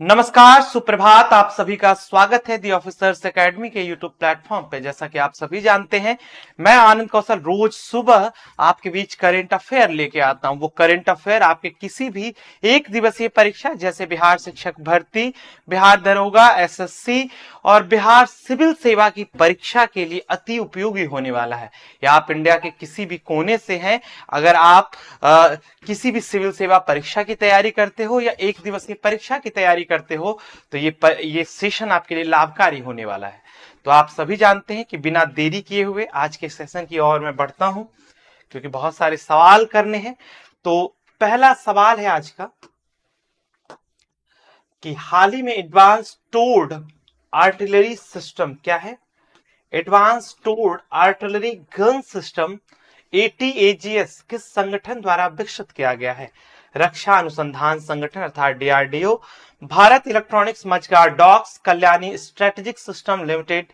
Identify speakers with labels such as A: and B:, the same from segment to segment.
A: नमस्कार, सुप्रभात। आप सभी का स्वागत है दी ऑफिसर्स एकेडमी के यूट्यूब प्लेटफॉर्म पे। जैसा कि आप सभी जानते हैं, मैं आनंद कौशल रोज सुबह आपके बीच करंट अफेयर लेके आता हूं। वो करंट अफेयर आपके किसी भी एक दिवसीय परीक्षा जैसे बिहार शिक्षक भर्ती, बिहार दरोगा, एसएससी और बिहार सिविल सेवा की परीक्षा के लिए अति उपयोगी होने वाला है। या आप इंडिया के किसी भी कोने से हैं, अगर आप किसी भी सिविल सेवा परीक्षा की तैयारी करते हो या एक दिवसीय परीक्षा की तैयारी करते हो, तो ये सेशन आपके लिए लाभकारी होने वाला है। तो आप सभी जानते हैं कि बिना देरी किए हुए आज के सेशन की ओर मैं बढ़ता हूं, क्योंकि बहुत सारे सवाल करने हैं। तो पहला सवाल है आज का कि हाल ही में एडवांस टोर्ड आर्टिलरी सिस्टम क्या है? एडवांस टोर्ड आर्टिलरी गन सिस्टम एटीएजीएस किस संगठन द्वारा विकसित किया गया है? रक्षा अनुसंधान संगठन अर्थात DRDO, Bharat electronics Mazagon docks, Kalyani strategic system limited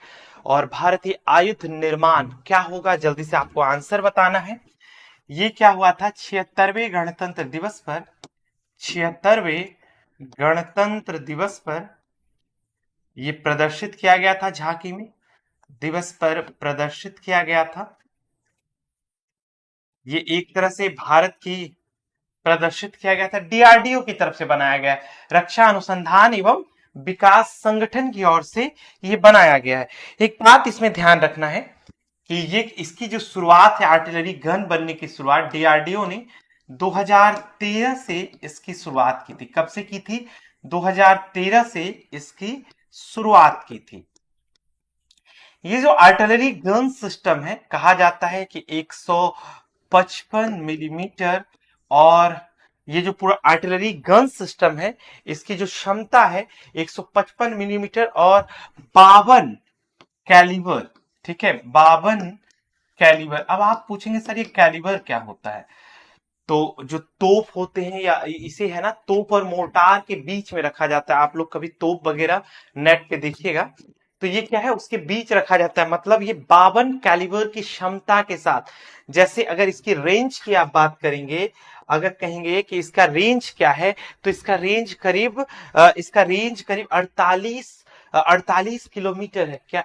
A: और भारतीय आयुध निर्माण। क्या होगा? जल्दी से आपको आंसर बताना है। ये क्या हुआ था? 76वें गणतंत्र दिवस पर, 76वें गणतंत्र दिवस पर ये प्रदर्शित किया गया था। झांकी में दिवस पर प्रदर्शित किया गया था। ये एक तरह से भारत की प्रदर्शित किया गया था, डीआरडीओ की तरफ से बनाया गया है। रक्षा अनुसंधान एवं विकास संगठन की ओर से ये बनाया गया है। एक बात इसमें ध्यान रखना है कि ये इसकी जो शुरुआत है, आर्टिलरी गन बनने की शुरुआत डीआरडीओ ने 2013 से इसकी शुरुआत की थी। कब से की थी? 2013 से इसकी शुरुआत की थी। ये जो आर्टिलरी गन सिस्टम है, कहा जाता है कि 155 मिलीमीटर, और ये जो पूरा आर्टिलरी गन सिस्टम है, इसकी जो क्षमता है 155 मिलीमीटर और 52 कैलिबर। ठीक है, 52 कैलिबर। अब आप पूछेंगे सर ये कैलिबर क्या होता है? तो जो तोप होते हैं, या इसे है ना तोप और मोर्टार के बीच में रखा जाता है। आप लोग कभी तोप वगैरह नेट पे देखिएगा, तो ये क्या है, उसके बीच रखा जाता है। मतलब ये 52 कैलिबर की क्षमता के साथ। जैसे अगर इसकी रेंज की आप बात करेंगे, अगर कहेंगे कि इसका रेंज क्या है, तो इसका रेंज करीब 48 किलोमीटर है। क्या?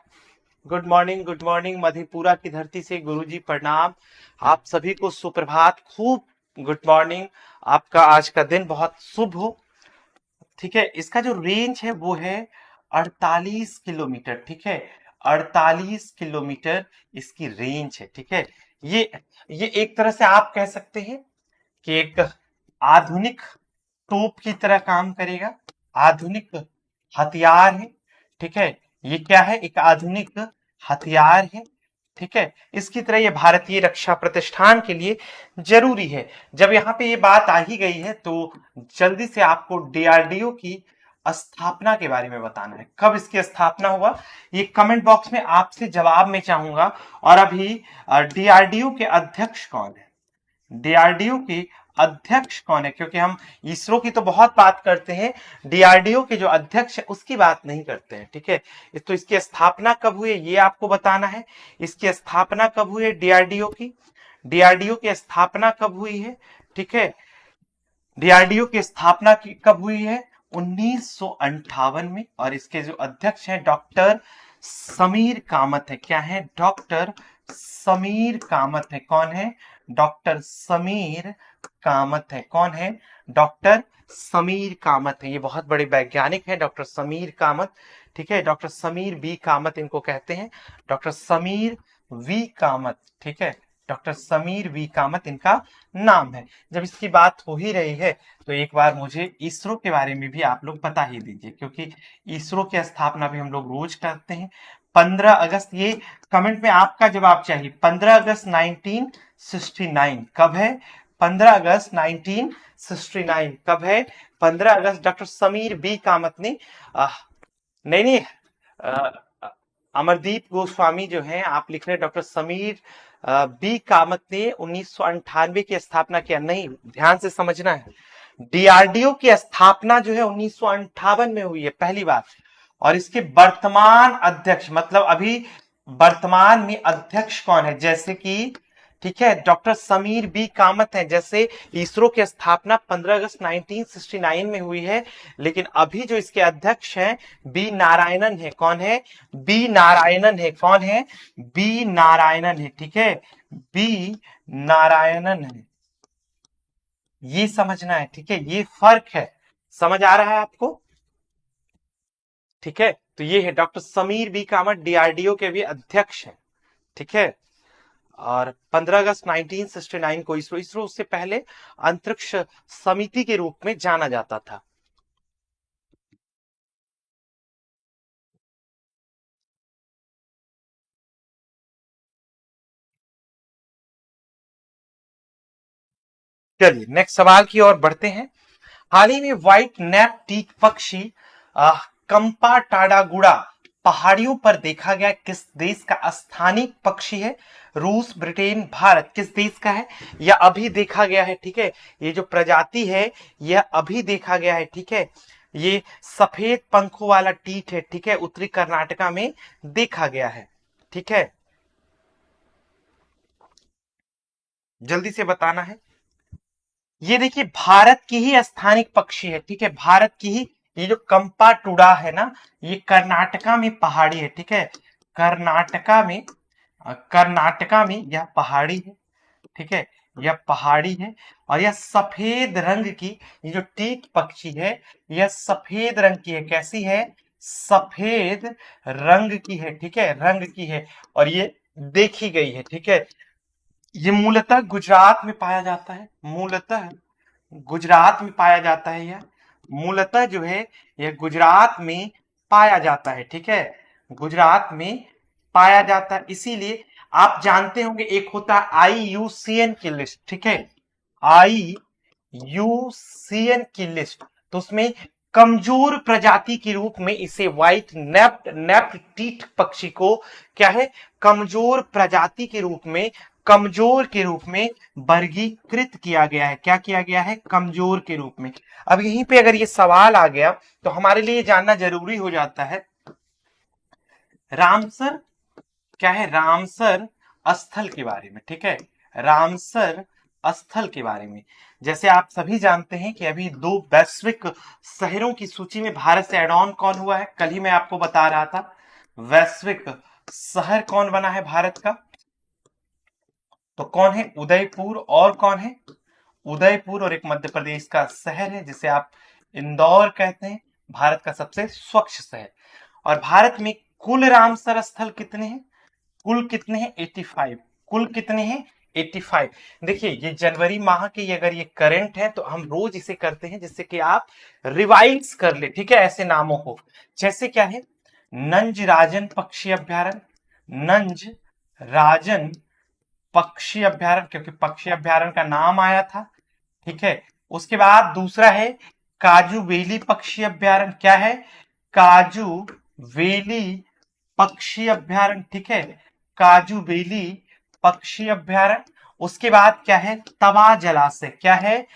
A: गुड मॉर्निंग मधेपुरा की धरती से गुरुजी प्रणाम। आप सभी को सुप्रभात, खूब गुड मॉर्निंग। आपका आज का दिन बहुत शुभ हो। ठीक है, इसका जो रेंज है वो है 48 किलोमीटर। ठीक है, 48 किलोमीटर इसकी रेंज है। ठीक है, ये एक तरह से आप कह सकते हैं कि एक आधुनिक तोप की तरह काम करेगा, आधुनिक हथियार है। ठीक है, ये क्या है? एक आधुनिक हथियार है। ठीक है, इसकी तरह ये भारतीय रक्षा प्रतिष्ठान के लिए जरूरी है। जब यहाँ पे ये बात आ ही गई है, तो जल्दी से आपको डीआरडीओ की स्थापना के बारे में बताना है। कब इसकी स्थापना हुआ, ये कमेंट बॉक्स में आपसे जवाब में चाहूंगा। और अभी डीआरडीओ के अध्यक्ष कौन है? डीआरडीओ के अध्यक्ष कौन है? क्योंकि हम इसरो की तो बहुत बात करते हैं, डीआरडीओ के जो अध्यक्ष है उसकी बात नहीं करते हैं। ठीक है, तो इसकी स्थापना कब हुई है ये आपको बताना है। इसकी स्थापना कब हुई है डीआरडीओ की? डीआरडीओ की स्थापना कब हुई है? ठीक है, डीआरडीओ की स्थापना कब हुई है? 1958 में। और इसके जो अध्यक्ष हैं डॉक्टर समीर कामत है। क्या है? डॉक्टर समीर कामत है। कौन है? डॉक्टर समीर कामत है। कौन है? डॉक्टर समीर कामत है। ये बहुत बड़े वैज्ञानिक हैं, डॉक्टर समीर कामत। ठीक है, डॉक्टर समीर बी कामत इनको कहते हैं, डॉक्टर समीर वी कामत। ठीक है, डॉक्टर समीर वी कामत इनका नाम है। जब इसकी बात हो ही रही है, तो एक बार मुझे इसरो के बारे में भी आप लोग बता ही दीजिए, क्योंकि इसरो की स्थापना भी हम लोग रोज करते हैं। 15 अगस्त, ये कमेंट में आपका जवाब चाहिए। 15 अगस्त 1969 कब है? 15 अगस्त 1969 कब है? 15 अगस्त डॉक्टर समीर बी कामत ने नहीं नहीं, अ, अमरदीप गोस्वामी जो हैं, आप लिख रहे हैं डॉक्टर समीर बी कामत ने 1998 की स्थापना किया। नहीं, ध्यान से समझना है। डीआरडीओ की स्थापना जो है 1958 में हुई है पहली बार। और इसके वर्तमान अध्यक्ष, मतलब अभी वर्तमान में अध्यक्ष कौन है? जैसे कि ठीक है, डॉक्टर समीर बी कामत हैं। जैसे इसरो की स्थापना 15 अगस्त 1969 में हुई है, लेकिन अभी जो इसके अध्यक्ष हैं बी नारायणन है। कौन है? बी नारायणन है। कौन है? बी नारायणन है। ठीक है, बी नारायणन है। ये समझना है, ठीक है, ये फर्क है। समझ आ रहा है आपको? ठीक है, तो ये है doctor Sameer B Kamat, DRDO के भी अध्यक्ष हैं। ठीक है, और 15 अगस्त 1969 को इसरो उससे पहले अंतरिक्ष समिति के रूप में जाना जाता था। चलिए नेक्स्ट सवाल की ओर बढ़ते हैं। हाल ही में व्हाइट नेप टीक पक्षी कंपा टाडागुड़ा पहाड़ियों पर देखा गया, किस देश का स्थानिक पक्षी है? रूस, ब्रिटेन, भारत, किस देश का है? यह अभी देखा गया है। ठीक है, ये जो प्रजाति है यह अभी देखा गया है। ठीक है, ये सफेद पंखों वाला टीट है। ठीक है, उत्तरी कर्नाटका में देखा गया है। ठीक है, जल्दी से बताना है। ये देखिए भारत की ही स्थानिक पक्षी है। ठीक है, भारत की ही। ये जो कंपा टुडा है ना, ये कर्नाटका में पहाड़ी है। ठीक है, कर्नाटका में यह पहाड़ी है। ठीक है, यह पहाड़ी है और यह सफेद रंग की, ये जो टीक पक्षी है यह सफेद रंग की है। कैसी है? सफेद रंग की है। ठीक है, रंग की है और ये देखी गई है। ठीक है, ये मूलतः गुजरात में पाया जाता है। मूलतः गुजरात में पाया जाता है। यह मूलतः जो है यह गुजरात में पाया जाता है। ठीक है, गुजरात में पाया जाता है। इसीलिए आप जानते होंगे एक होता है IUCN की लिस्ट। ठीक है, IUCN की लिस्ट, तो उसमें कमजोर प्रजाति के रूप में इसे व्हाइट नेप्ड टीट पक्षी को क्या है? कमजोर प्रजाति के रूप में, कमजोर के रूप में वर्गीकृत किया गया है। क्या किया गया है? कमजोर के रूप में। अब यहीं पे अगर ये सवाल आ गया तो हमारे लिए जानना जरूरी हो जाता है, रामसर क्या है? रामसर स्थल के बारे में। ठीक है, रामसर स्थल के बारे में। जैसे आप सभी जानते हैं कि अभी 2 वैश्विक शहरों की सूची में भारत से एड ऑन कौन हुआ है? कल ही मैं आपको बता रहा था। वैश्विक शहर कौन बना है भारत का? तो कौन है? उदयपुर। और कौन है? उदयपुर और एक मध्य प्रदेश का शहर है जिसे आप इंदौर कहते हैं, भारत का सबसे स्वच्छ शहर। और भारत में कुल रामसर स्थल कितने हैं? कुल कितने हैं? 85। कुल कितने हैं? 85। देखिए ये जनवरी माह के अगर ये करंट है तो हम रोज इसे करते हैं जिससे कि आप रिवाइज कर ले। ठीक है, ऐसे नामों को। जैसे क्या है? नंज राजन पक्षी अभ्यारण्य, नंज राजन पक्षी अभ्यारण्य, क्योंकि पक्षी अभ्यारण्य का नाम आया था। ठीक है, उसके बाद दूसरा है काजू वेली पक्षी अभ्यारण्य। क्या है? काजू वेली पक्षी अभ्यारण्य। ठीक है, काजू बेली पक्षी अभ्यारण्य। उसके बाद क्या है? तवा जलाशय। क्या है?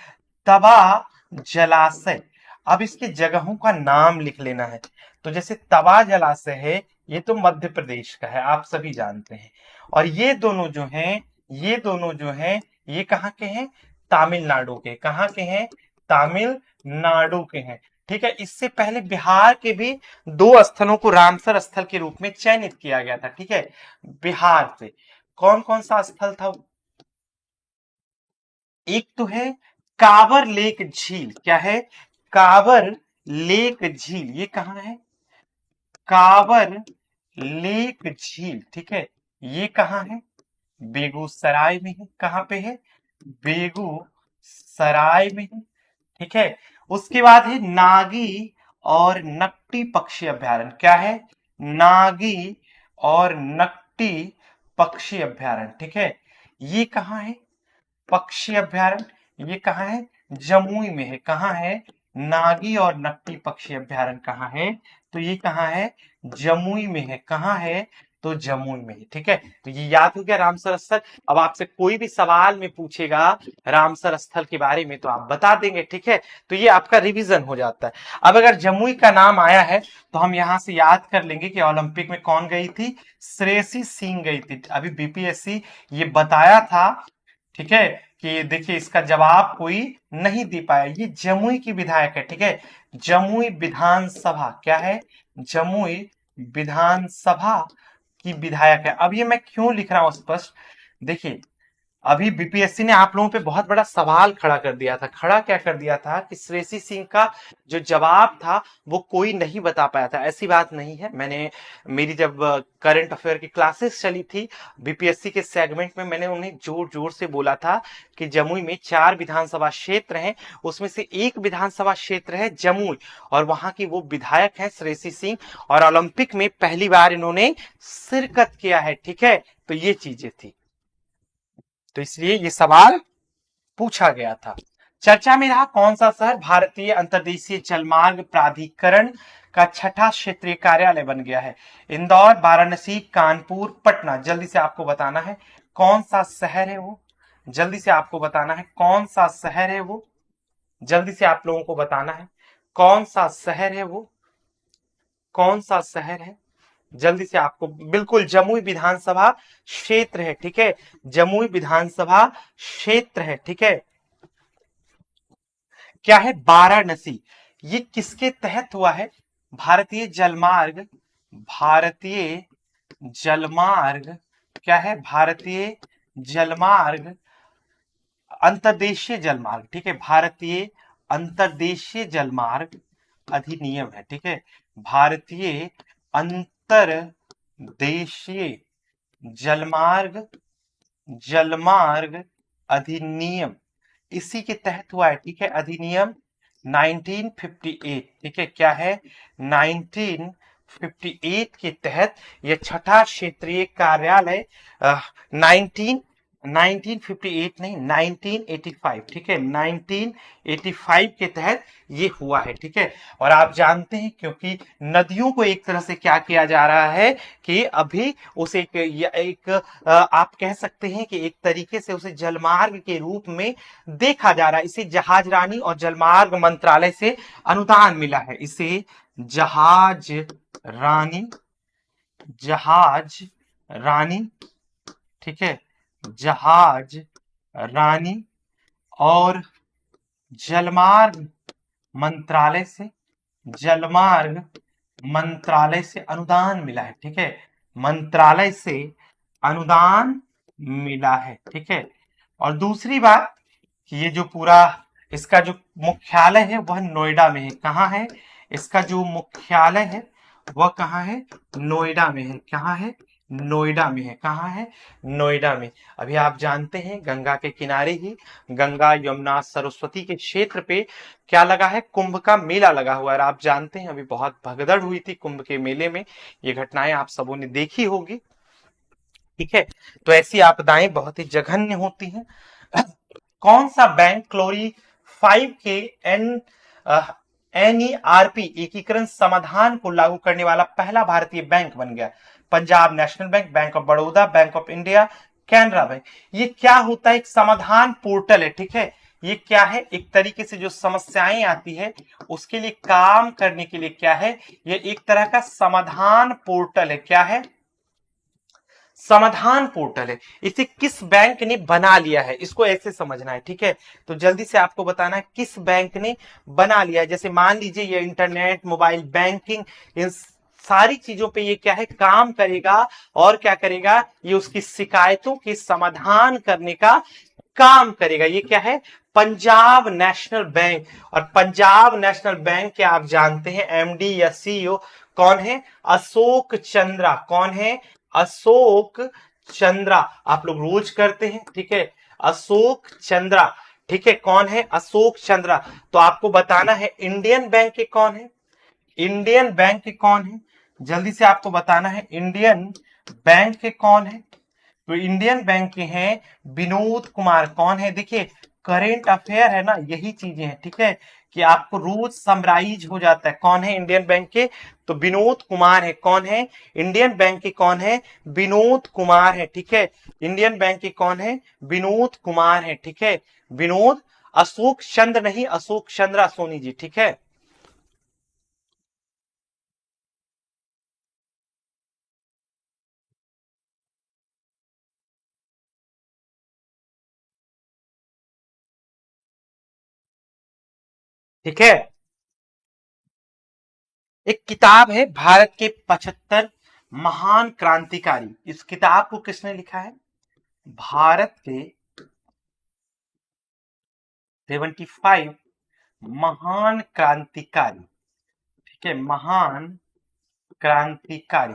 A: तवा जलाशय। अब इसकी जगहों का नाम लिख लेना है। तो जैसे तवा जलाशय है, ये तो मध्य प्रदेश का है, आप सभी जानते हैं। और ये दोनों जो हैं, ये दोनों जो हैं, ये कहाँ के हैं? तमिलनाडु के। कहाँ के हैं? तमिलनाडु के हैं। ठीक है, इससे पहले बिहार के भी 2 स्थलों को रामसर स्थल के रूप में चयनित किया गया था। ठीक है, बिहार से कौन कौन सा स्थल था? एक तो है कांवर लेक झील। क्या है? कांवर लेक झील। ये कहाँ है? कांवर लेक झील। ठीक है, ये कहाँ है? बेगूसराय में है। कहाँ पे है? बेगूसराय में है। ठीक है, उसके बाद है नागी और नकटी पक्षी अभ्यारण्य। क्या है? नागी और नकटी पक्षी अभ्यारण्य। ठीक है, ये कहाँ है? पक्षी अभ्यारण्य ये कहाँ है? जमुई में है। कहाँ है? नागी और नकटी पक्षी अभ्यारण्य कहाँ है? तो ये कहाँ है? जमुई में है। कहाँ है? तो जमुई में ही। ठीक है, तो ये याद हो गया रामसर स्थल। अब आपसे कोई भी सवाल में पूछेगा रामसर स्थल के बारे में तो आप बता देंगे। ठीक है, तो ये आपका रिवीजन हो जाता है। अब अगर जमुई का नाम आया है तो हम यहां से याद कर लेंगे कि ओलंपिक में कौन गई थी, श्रेयसी सिंह गई थी। अभी बीपीएससी ये बताया था, ठीक है, कि देखिए इसका जवाब कोई नहीं दे पाया। ये जमुई की विधायक है। ठीक है, जमुई विधानसभा क्या है, जमुई विधानसभा की विधायक है। अब ये मैं क्यों लिख रहा हूं स्पष्ट, देखिए अभी बीपीएससी ने आप लोगों पे बहुत बड़ा सवाल खड़ा कर दिया था। खड़ा क्या कर दिया था कि श्रेयसी सिंह का जो जवाब था वो कोई नहीं बता पाया था। ऐसी बात नहीं है, मैंने मेरी जब करंट अफेयर की क्लासेस चली थी बीपीएससी के सेगमेंट में, मैंने उन्हें जोर जोर से बोला था कि जमुई में 4 विधानसभा क्षेत्र हैं, उसमें से एक विधानसभा क्षेत्र है जमुई, और वहां की वो विधायक है श्रेयसी सिंह, और ओलंपिक में पहली बार इन्होंने शिरकत किया है। ठीक है, तो ये चीजें थी, तो इसलिए ये सवाल पूछा गया था। चर्चा में रहा कौन सा शहर भारतीय अंतर्देशीय जलमार्ग प्राधिकरण का 6ठा क्षेत्रीय कार्यालय बन गया है। इंदौर, वाराणसी, कानपुर, पटना। जल्दी से आपको बताना है कौन सा शहर है वो, जल्दी से आपको बताना है कौन सा शहर है वो, जल्दी से आप लोगों को बताना है कौन सा शहर है वो, कौन सा शहर है, जल्दी से आपको, बिल्कुल जमुई विधानसभा क्षेत्र है। ठीक है, जमुई विधानसभा क्षेत्र है। ठीक है, क्या है, वाराणसी। ये किसके तहत हुआ है, भारतीय जलमार्ग, भारतीय जलमार्ग क्या है, भारतीय जलमार्ग, अंतर्देशीय जलमार्ग। ठीक है, भारतीय अंतर्देशीय जलमार्ग अधिनियम है। ठीक है, भारतीय अंतर्देशीय जलमार्ग, जलमार्ग अधिनियम, इसी के तहत हुआ है। ठीक है, अधिनियम 1958। ठीक है, क्या है, 1958 के तहत यह 6ठा क्षेत्रीय कार्यालय 1958 नहीं 1985। ठीक है, 1985 के तहत ये हुआ है। ठीक है, और आप जानते हैं क्योंकि नदियों को एक तरह से क्या किया जा रहा है कि अभी उसे एक आप कह सकते हैं कि एक तरीके से उसे जलमार्ग के रूप में देखा जा रहा है। इसे जहाज रानी और जलमार्ग मंत्रालय से अनुदान मिला है, इसे जहाज रानी, जहाज रानी, ठीक है, जहाज रानी और जलमार्ग मंत्रालय से, जलमार्ग मंत्रालय से अनुदान मिला है। ठीक है, मंत्रालय से अनुदान मिला है। ठीक है, और दूसरी बात कि ये जो पूरा इसका जो मुख्यालय है वह नोएडा में है। कहाँ है, इसका जो मुख्यालय है वह कहाँ है, नोएडा में है। कहाँ है, नोएडा में है। कहाँ है, नोएडा में। अभी आप जानते हैं गंगा के किनारे ही, गंगा यमुना सरस्वती के क्षेत्र पे क्या लगा है, कुंभ का मेला लगा हुआ है। आप जानते हैं अभी बहुत भगदड़ हुई थी कुंभ के मेले में, ये घटनाएं आप सबों ने देखी होगी। ठीक है, तो ऐसी आपदाएं बहुत ही जघन्य होती हैं। कौन सा बैंक क्लोरी 5 के एनईआरपी एकीकरण समाधान को लागू करने वाला पहला भारतीय बैंक बन गया? Punjab national bank, bank of Baroda, bank of India, Canara bank. ये क्या होता है, एक समाधान पोर्टल है। ठीक है, ये क्या है, एक तरीके से जो समस्याएं आती है उसके लिए काम करने के लिए क्या है, ये एक तरह का समाधान पोर्टल है। क्या है, समाधान पोर्टल है। इसे किस बैंक ने बना लिया है, इसको ऐसे समझना है। ठीक है, तो जल्दी से आपको बताना है किस बैंक ने बना लिया है। जैसे मान लीजिए ये इंटरनेट, मोबाइल बैंकिंग, इन सारी चीजों पे ये क्या है, काम करेगा, और क्या करेगा, ये उसकी शिकायतों के समाधान करने का काम करेगा। ये क्या है, पंजाब नेशनल बैंक। और पंजाब नेशनल बैंक के आप जानते हैं एमडी या सीईओ कौन है, अशोक चंद्रा। कौन है, अशोक चंद्रा। आप लोग रोज करते हैं। ठीक है, अशोक चंद्रा। ठीक है, कौन है, अशोक चंद्रा। तो आपको बताना है इंडियन बैंक के कौन है, इंडियन बैंक के कौन है, जल्दी से आपको बताना है इंडियन बैंक के कौन है। तो इंडियन बैंक के हैं विनोद कुमार। कौन है, देखिए करेंट अफेयर है ना, यही चीजें हैं। ठीक है, कि आपको रोज समराइज हो जाता है। कौन है इंडियन बैंक के? तो विनोद कुमार है। कौन है इंडियन बैंक के? कौन है? विनोद कुमार है। ठीक है, इंडियन बैंक के कौन है? विनोद कुमार है। ठीक है, विनोद, अशोक चंद्र नहीं, अशोक चंद्र सोनी जी। ठीक है, ठीक है। एक किताब है भारत के 75 महान क्रांतिकारी, इस किताब को किसने लिखा है? भारत के 75 महान क्रांतिकारी। ठीक है, महान क्रांतिकारी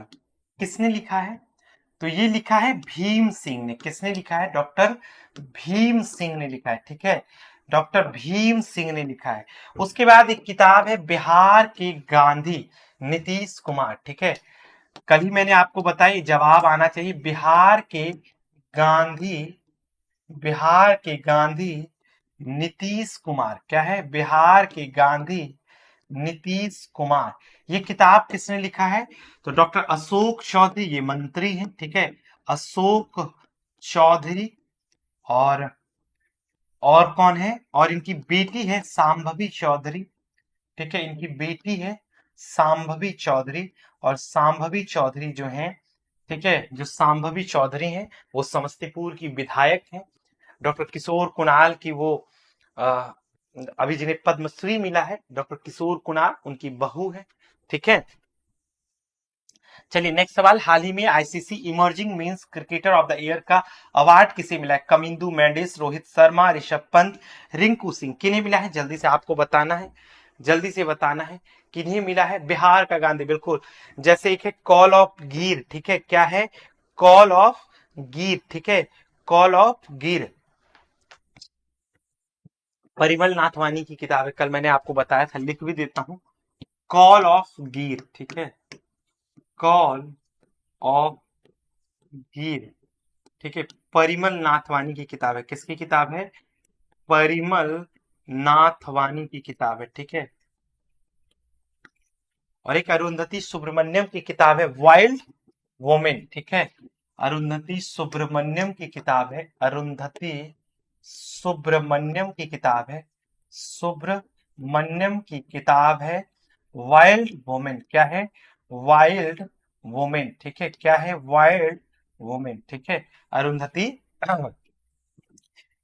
A: किसने लिखा है? तो ये लिखा है भीम सिंह ने। किसने लिखा है? डॉक्टर भीम सिंह ने लिखा है। ठीक है, डॉक्टर भीम सिंह ने लिखा है। उसके बाद एक किताब है बिहार के गांधी, नीतीश कुमार। ठीक है, कल ही मैंने आपको बताई, जवाब आना चाहिए बिहार के गांधी, बिहार के गांधी नीतीश कुमार। क्या है? बिहार के गांधी नीतीश कुमार। ये किताब किसने लिखा है? तो डॉक्टर अशोक चौधरी, ये मंत्री हैं। ठीक है, अशोक चौधरी। और कौन है? और इनकी बेटी है सांभवी चौधरी। ठीक है, इनकी बेटी है सांभवी चौधरी। और सांभवी चौधरी जो है, ठीक है, जो सांभवी चौधरी हैं वो समस्तीपुर की विधायक हैं। डॉक्टर किशोर कुणाल की वो अ, अभी जिन्हें पद्मश्री मिला है, डॉक्टर किशोर कुणाल उनकी बहू है। ठीक है, चलिए नेक्स्ट सवाल। हाल ही में ICC emerging men's cricketer of the year का अवार्ड किसे मिला है? कमिंदु मेंडिस, रोहित शर्मा, ऋषभ पंत, रिंकू सिंह। किन्हें मिला है? जल्दी से आपको बताना है, जल्दी से बताना है किन्हें मिला है। बिहार का गांधी, बिल्कुल। जैसे एक है कॉल ऑफ गिर। ठीक है, क्या है? कॉल ऑफ गिर। ठीक है, कॉल ऑफ गिर परिमल नाथवानी की किताब है। कल मैंने आपको बताया था, लिख भी देता हूं। कॉल ऑफ गिर। ठीक है, कॉल ऑफ गिर। ठीक है, परिमल नाथवानी की किताब है। किसकी किताब है? परिमल नाथवानी की किताब है। ठीक है, और एक अरुंधति सुब्रमण्यम की किताब है वाइल्ड वोमेन। ठीक है, अरुंधति सुब्रमण्यम की किताब है, अरुंधति सुब्रमण्यम की किताब है, सुब्रमण्यम की किताब है वाइल्ड वोमेन। क्या है? Wild women. ठीक है, क्या है? Wild women. ठीक है, अरुंधति।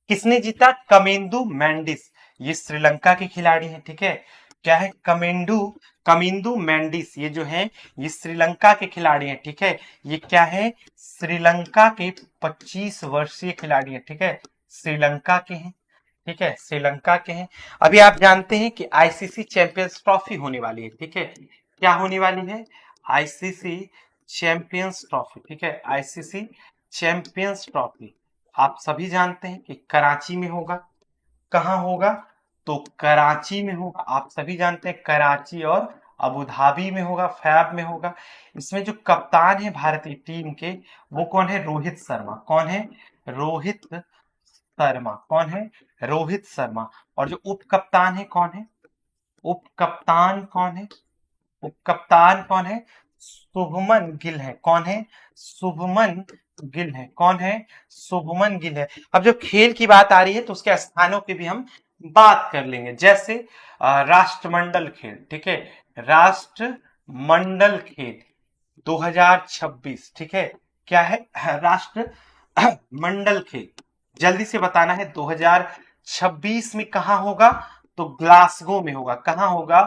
A: किसने जीता? कमेंदु मेंडिस, ये श्रीलंका के खिलाड़ी हैं। ठीक है, क्या है? कमिंदु मेंडिस, ये जो है ये श्रीलंका के खिलाड़ी हैं। ठीक है, ये क्या है? श्रीलंका के 25 वर्षीय खिलाड़ी हैं। ठीक है, श्रीलंका के हैं। ठीक है, श्रीलंका के हैं। अभी आप जानते हैं कि आईसीसी चैंपियंस ट्रॉफी होने वाली है। ठीक है, क्या होने वाली है? ICC champions trophy. ठीक है, आईसीसी चैंपियंस ट्रॉफी आप सभी जानते हैं कि कराची में होगा। कहाँ होगा? तो कराची में होगा। आप सभी जानते हैं कराची और अबू धाबी में होगा, फैब में होगा। इसमें जो कप्तान है भारतीय टीम के, वो कौन है? रोहित शर्मा। कौन है? रोहित शर्मा। कौन है? रोहित शर्मा। और जो उप कप्तान है कौन है? उप कप्तान कौन है? उप कप्तान कौन है? शुभमन गिल है। कौन है? शुभमन गिल है। कौन है? शुभमन गिल है। अब जो खेल की बात आ रही है तो उसके स्थानों की भी हम बात कर लेंगे। जैसे राष्ट्रमंडल खेल। ठीक है, राष्ट्रमंडल खेल 2026। ठीक है, क्या है? राष्ट्र मंडल खेल। जल्दी से बताना है 2026 में कहां होगा? तो ग्लासगो में होगा। कहां होगा?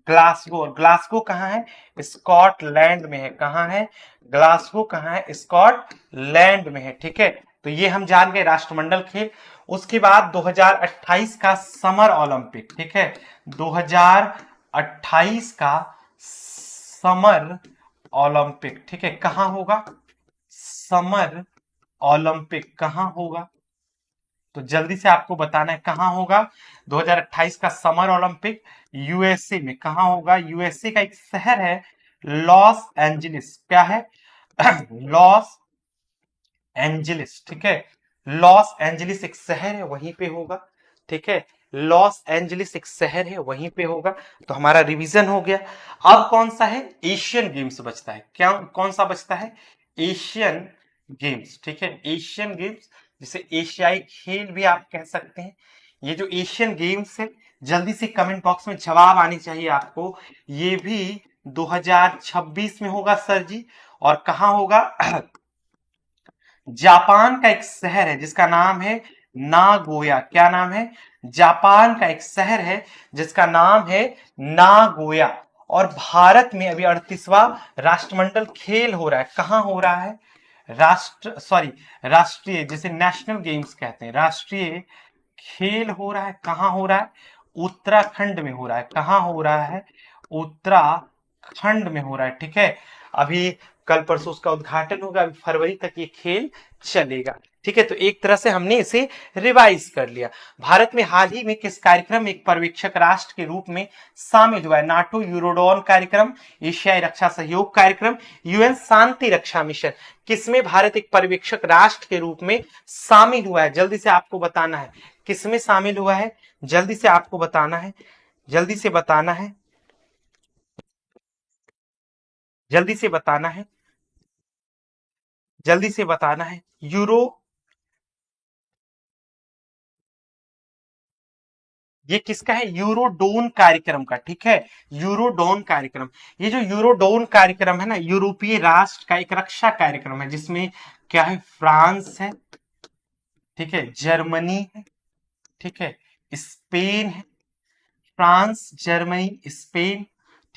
A: ग्लासगो। और ग्लासगो कहाँ है? स्कॉटलैंड में है। कहाँ है? ग्लासगो कहाँ है? स्कॉटलैंड में है। ठीक है, तो ये हम जान गए राष्ट्रमंडल खेल। उसके बाद 2028 का समर ओलंपिक। ठीक है, 2028 का समर ओलंपिक। ठीक है, कहां होगा? समर ओलंपिक कहां होगा? तो जल्दी से आपको बताना है कहां होगा 2028 का समर ओलंपिक। यूएसए में। कहां होगा? यूएसए का एक शहर है लॉस एंजलिस। क्या है? Los Angeles. ठीक है, लॉस एंजलिस एक शहर है, वहीं पे होगा। ठीक है, लॉस एंजलिस एक शहर है, वहीं पे होगा। तो हमारा रिवीजन हो गया। अब कौन सा है, एशियन गेम्स बचता है। क्या कौन सा बचता है, एशियन गेम्स। ठीक है, एशियन गेम्स, जिसे एशियाई खेल भी आप कह सकते हैं। ये जो एशियन गेम्स है, जल्दी से कमेंट बॉक्स में जवाब आनी चाहिए आपको। ये भी 2026 में होगा सर जी। और कहां होगा, जापान का एक शहर है जिसका नाम है नागोया। क्या नाम है, जापान का एक शहर है जिसका नाम है नागोया। और भारत में अभी 38वां राष्ट्रमंडल खेल हो रहा है। कहां हो रहा है, राष्ट्रीय, जिसे नेशनल गेम्स कहते हैं, राष्ट्रीय खेल हो रहा है। कहां हो रहा है, उत्तराखंड में हो रहा है। कहां हो रहा है, उत्तराखंड में हो रहा है। ठीक है, अभी कल परसों उसका उद्घाटन होगा, अभी फरवरी तक ये खेल चलेगा। ठीक है, तो एक तरह से हमने इसे रिवाइज कर लिया। भारत में हाल ही में किस कार्यक्रम में एक पर्यवेक्षक राष्ट्र के रूप में शामिल हुआ है, नाटो यूरोडोन कार्यक्रम, एशियाई रक्षा सहयोग कार्यक्रम, यूएन शांति रक्षा मिशन। किसमें भारत एक पर्यवेक्षक राष्ट्र के रूप में शामिल हुआ है, जल्दी से आपको बताना है। किसमें शामिल हुआ है, जल्दी से आपको बताना है, जल्दी से बताना है, जल्दी से बताना है, जल्दी से बताना है। यूरो, ये किसका है, यूरोडोन कार्यक्रम का। ठीक है, यूरोडोन कार्यक्रम। ये जो यूरोडोन कार्यक्रम है ना, यूरोपीय राष्ट्र का एक रक्षा कार्यक्रम है, जिसमें क्या है, फ्रांस है, ठीक है, जर्मनी है, ठीक है, स्पेन है, फ्रांस, जर्मनी, स्पेन।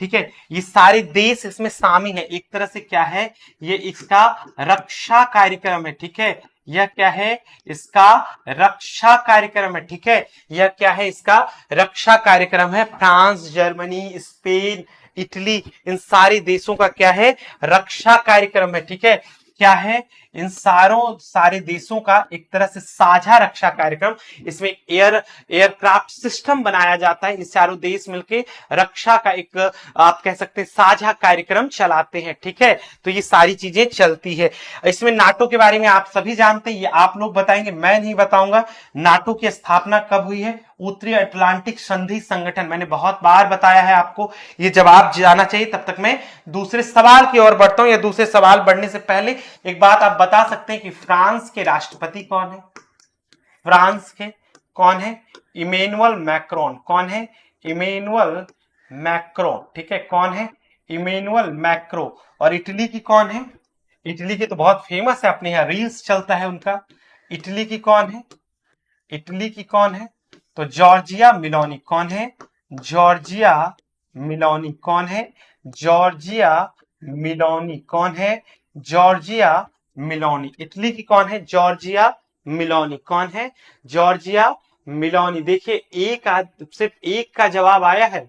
A: ठीक है, ये सारे देश इसमें शामिल है। एक तरह से क्या है, ये इसका रक्षा कार्यक्रम है। ठीक है, यह क्या है, इसका रक्षा कार्यक्रम है। ठीक है, यह क्या है, इसका रक्षा कार्यक्रम है। फ्रांस, जर्मनी, स्पेन, इटली, इन सारे देशों का क्या है, रक्षा कार्यक्रम है। ठीक है, क्या है, इन सारे देशों का एक तरह से साझा रक्षा कार्यक्रम। इसमें एयरक्राफ्ट सिस्टम बनाया जाता है। इन चारों देश मिलकर रक्षा का एक, आप कह सकते हैं, साझा कार्यक्रम चलाते हैं। ठीक है, तो ये सारी चीजें चलती है। इसमें नाटो के बारे में आप सभी जानते हैं, ये आप लोग बताएंगे, मैं नहीं बताऊंगा। नाटो की स्थापना कब हुई है, उत्तरी अटलांटिक संधि संगठन, मैंने बहुत बार बताया है आपको, ये जवाब जाना चाहिए। तब तक मैं दूसरे सवाल की ओर बढ़ता हूं, या दूसरे सवाल बढ़ने से पहले एक बात आप बता सकते हैं कि फ्रांस के राष्ट्रपति कौन है, फ्रांस के कौन है, इमेनुअल मैक्रोन। कौन है, इमेनुअल मैक्रोन। ठीक है, कौन है, इमेनुअल मैक्रो। और इटली की कौन है, इटली की तो बहुत फेमस है, अपने यहाँ रील्स चलता है उनका। इटली की कौन है, इटली की कौन है, तो जॉर्जिया मिलोनी। कौन है, जॉर्जिया मिलोनी। कौन है, जॉर्जिया मिलोनी। कौन है, जॉर्जिया मिलोनी। इटली की कौन है, जॉर्जिया मिलोनी। कौन है, जॉर्जिया मिलोनी। देखिए, सिर्फ एक का जवाब आया है।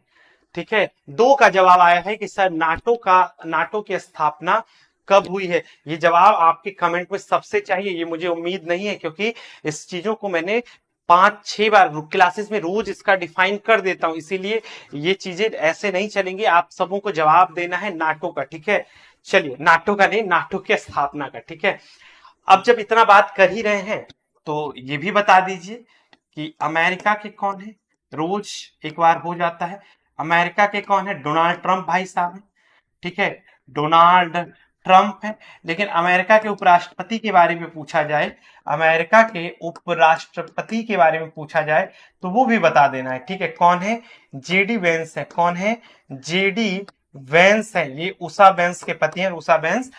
A: ठीक है, दो का जवाब आया है कि सर नाटो की स्थापना कब हुई है। ये जवाब आपके कमेंट में सबसे चाहिए, ये मुझे उम्मीद नहीं है, क्योंकि इस चीजों को मैंने 5-6 बार क्लासेस में रोज इसका डिफाइन कर देता हूं, इसीलिए ये चीजें ऐसे नहीं चलेंगी। आप सबों को जवाब देना है नाटो का। ठीक है, चलिए, नाटो का नहीं, नाटो की स्थापना का। ठीक है, अब जब इतना बात कर ही रहे हैं, तो ये भी बता दीजिए कि अमेरिका के कौन है, रोज एक बार हो जाता है। अमेरिका के कौन है, डोनाल्ड ट्रंप भाई साहब है। ठीक है, डोनाल्ड ट्रंप है। लेकिन अमेरिका के उपराष्ट्रपति के बारे में पूछा जाए, अमेरिका के उपराष्ट्रपति के बारे में पूछा जाए, तो वो भी बता देना है। ठीक है, कौन है, जेडी वेंस है। कौन है, जेडी वेंस है। ये उषा वेंस के पति हैं। उषा वेंस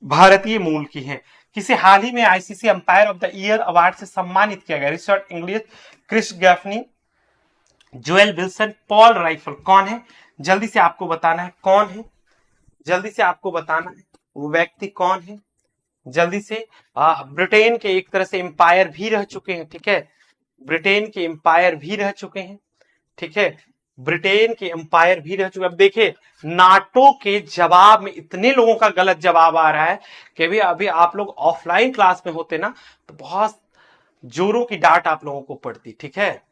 A: भारतीय मूल की है। किसे हाल ही में ICC umpire of the year award से सम्मानित किया गया, Richard English, Chris Gaffaney, Joel Wilson, Paul Reiffel. कौन है, जल्दी से आपको बताना है, कौन है, जल्दी से आपको बताना है, वो व्यक्ति कौन है, जल्दी से। ब्रिटेन के एक तरह से एम्पायर भी रह चुके हैं। ठीक है, ब्रिटेन के एम्पायर भी रह चुके हैं। ठीक है, ब्रिटेन के एम्पायर भी रह चुके। अब देखिए, नाटो के जवाब में इतने लोगों का गलत जवाब आ रहा है कि अभी आप लोग ऑफलाइन क्लास में होते ना, तो बहुत जोरों की डांट आप लोगों को पड़ती। ठीक है,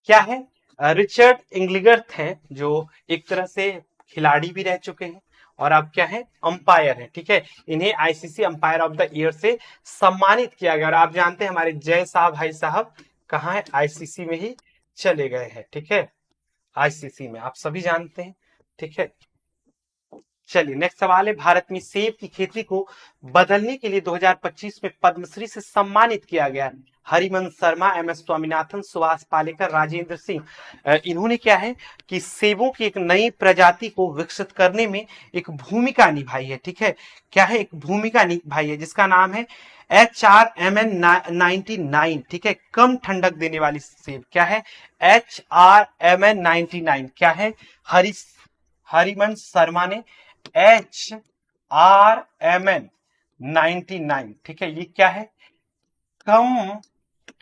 A: क्या है, रिचर्ड इंग्लिगर्थ हैं, जो एक तरह से खिलाड़ी भी रह चुके हैं और अब क्या है, अंपायर है, ठीक है। इन्हें ICC umpire of the year से सम्मानित किया गया। और आप जानते हैं हमारे जय साहब भाई साहब कहाँ है, आईसीसी में ही चले गए हैं, ठीक है, आईसीसी में, आप सभी जानते हैं, ठीक है। चलिए नेक्स्ट सवाल है, भारत में सेब की खेती को बदलने के लिए 2025 में पद्मश्री से सम्मानित किया गया है हरिवंश शर्मा, एम एस स्वामीनाथन, सुभाष पालेकर, राजेंद्र सिंह। इन्होंने क्या है कि सेबों की एक नई प्रजाति को विकसित करने में एक भूमिका निभाई है, ठीक है। क्या है, एक भूमिका निभाई है जिसका नाम है HRMN99, ठीक है, कम ठंडक देने वाली सेब। क्या है, HRMN99 क्या है, हरिवंश शर्मा ने HRMN99, ठीक है, ये क्या है, कम